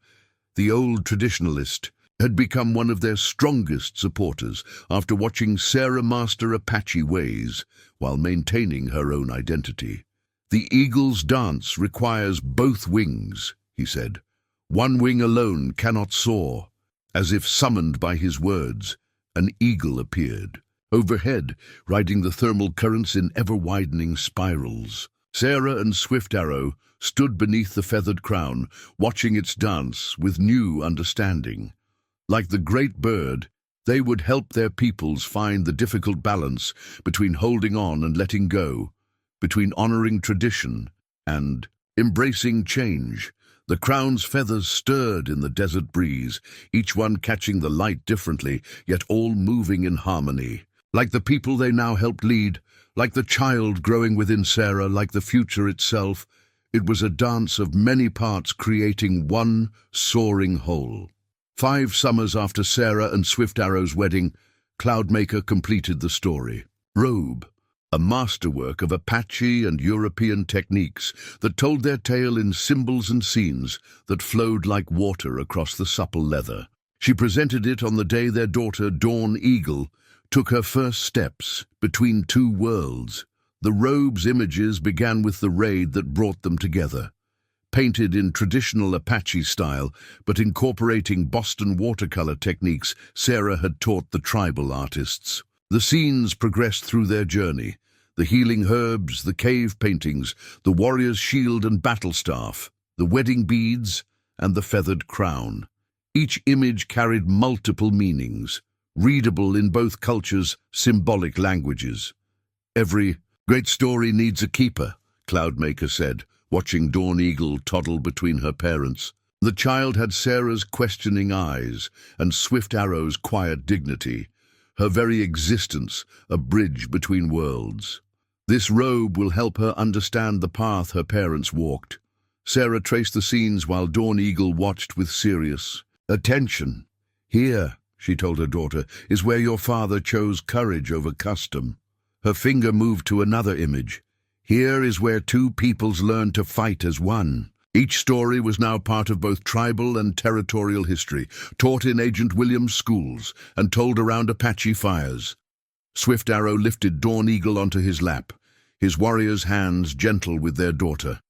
The old traditionalist had become one of their strongest supporters after watching Sarah master Apache ways while maintaining her own identity. The eagle's dance requires both wings, he said. One wing alone cannot soar. As if summoned by his words, an eagle appeared, overhead, riding the thermal currents in ever-widening spirals. Sarah and Swift Arrow stood beneath the feathered crown, watching its dance with new understanding. Like the great bird, they would help their peoples find the difficult balance between holding on and letting go, between honoring tradition and embracing change. The crown's feathers stirred in the desert breeze, each one catching the light differently, yet all moving in harmony. Like the people they now helped lead, like the child growing within Sarah, like the future itself, it was a dance of many parts creating one soaring whole. 5 summers after Sarah and Swift Arrow's wedding, Cloudmaker completed the story. Robe, a masterwork of Apache and European techniques that told their tale in symbols and scenes that flowed like water across the supple leather. She presented it on the day their daughter, Dawn Eagle, took her first steps between two worlds. The robe's images began with the raid that brought them together. Painted in traditional Apache style, but incorporating Boston watercolor techniques Sarah had taught the tribal artists. The scenes progressed through their journey. The healing herbs, the cave paintings, the warrior's shield and battle staff, the wedding beads, and the feathered crown. Each image carried multiple meanings, readable in both cultures' symbolic languages. Every great story needs a keeper, Cloudmaker said, watching Dawn Eagle toddle between her parents. The child had Sarah's questioning eyes and Swift Arrow's quiet dignity, her very existence a bridge between worlds. This robe will help her understand the path her parents walked. Sarah traced the scenes while Dawn Eagle watched with serious attention. Here, she told her daughter, is where your father chose courage over custom. Her finger moved to another image. Here is where two peoples learned to fight as one. Each story was now part of both tribal and territorial history, taught in Agent Williams' schools and told around Apache fires. Swift Arrow lifted Dawn Eagle onto his lap, his warrior's hands gentle with their daughter.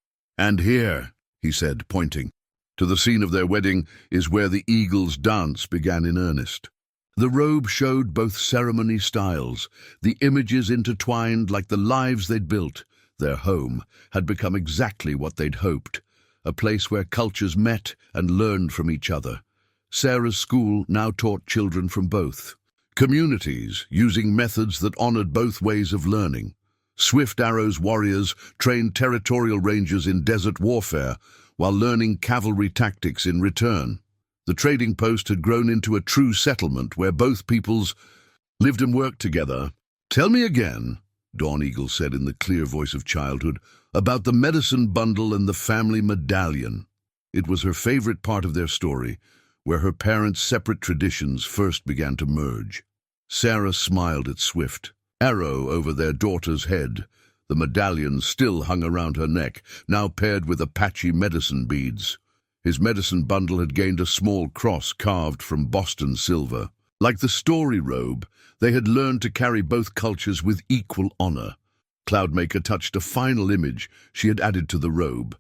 "And here," he said, pointing to the scene of their wedding, "is where the eagle's dance began in earnest." The robe showed both ceremony styles, the images intertwined like the lives they'd built. Their home had become exactly what they'd hoped, a place where cultures met and learned from each other. Sarah's school now taught children from both communities, using methods that honored both ways of learning. Swift Arrow's warriors trained territorial rangers in desert warfare while learning cavalry tactics in return. The trading post had grown into a true settlement where both peoples lived and worked together. "Tell me again," Dawn Eagle said in the clear voice of childhood, "about the medicine bundle and the family medallion." It was her favorite part of their story, where her parents' separate traditions first began to merge. Sarah smiled at Swift Arrow over their daughter's head. The medallion still hung around her neck, now paired with Apache medicine beads. His medicine bundle had gained a small cross carved from Boston silver. Like the story robe, they had learned to carry both cultures with equal honor. Cloudmaker touched a final image she had added to the robe,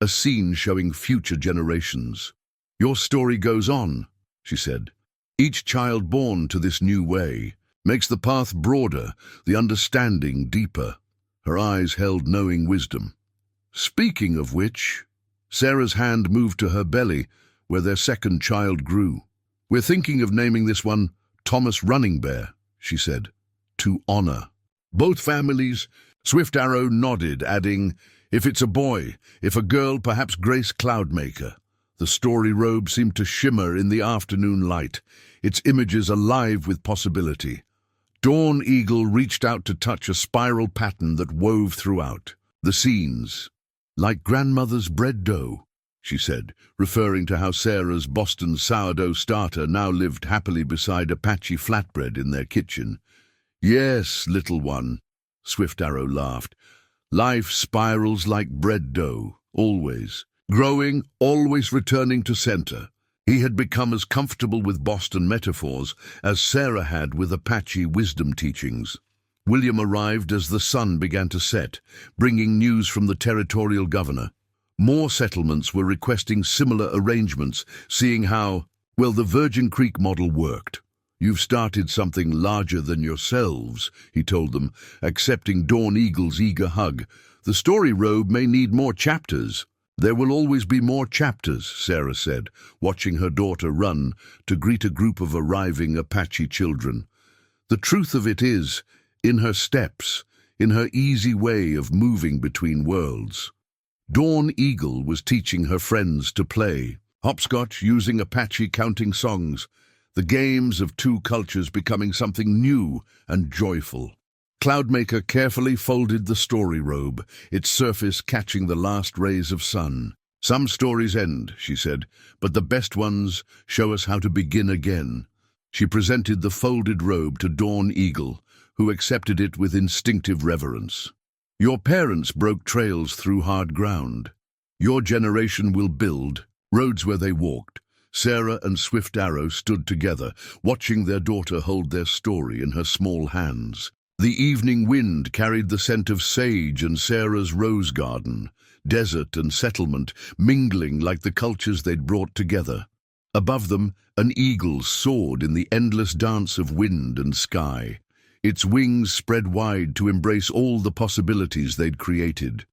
a scene showing future generations. "Your story goes on," she said. "Each child born to this new way makes the path broader, the understanding deeper." Her eyes held knowing wisdom. "Speaking of which," Sarah's hand moved to her belly, where their second child grew. "We're thinking of naming this one Thomas Running Bear," she said, "to honor both families." Swift Arrow nodded, adding, "If it's a boy, if a girl, perhaps Grace Cloudmaker." The story robe seemed to shimmer in the afternoon light, its images alive with possibility. Dawn Eagle reached out to touch a spiral pattern that wove throughout the scenes. "Like grandmother's bread dough," she said, referring to how Sarah's Boston sourdough starter now lived happily beside Apache flatbread in their kitchen. "Yes, little one," Swift Arrow laughed. "Life spirals like bread dough, always. Growing, always returning to center." He had become as comfortable with Boston metaphors as Sarah had with Apache wisdom teachings. William arrived as the sun began to set, bringing news from the territorial governor. More settlements were requesting similar arrangements, seeing how, well, the Virgin Creek model worked. "You've started something larger than yourselves," he told them, accepting Dawn Eagle's eager hug. "The story robe may need more chapters." "There will always be more chapters," Sarah said, watching her daughter run to greet a group of arriving Apache children. "The truth of it is, in her steps, in her easy way of moving between worlds." Dawn Eagle was teaching her friends to play hopscotch using Apache counting songs, the games of two cultures becoming something new and joyful. Cloudmaker carefully folded the story robe, its surface catching the last rays of sun. "Some stories end," she said, "but the best ones show us how to begin again." She presented the folded robe to Dawn Eagle, who accepted it with instinctive reverence. "Your parents broke trails through hard ground. Your generation will build roads where they walked." Sarah and Swift Arrow stood together, watching their daughter hold their story in her small hands. The evening wind carried the scent of sage and Sarah's rose garden, desert and settlement mingling like the cultures they'd brought together. Above them, an eagle soared in the endless dance of wind and sky, its wings spread wide to embrace all the possibilities they'd created.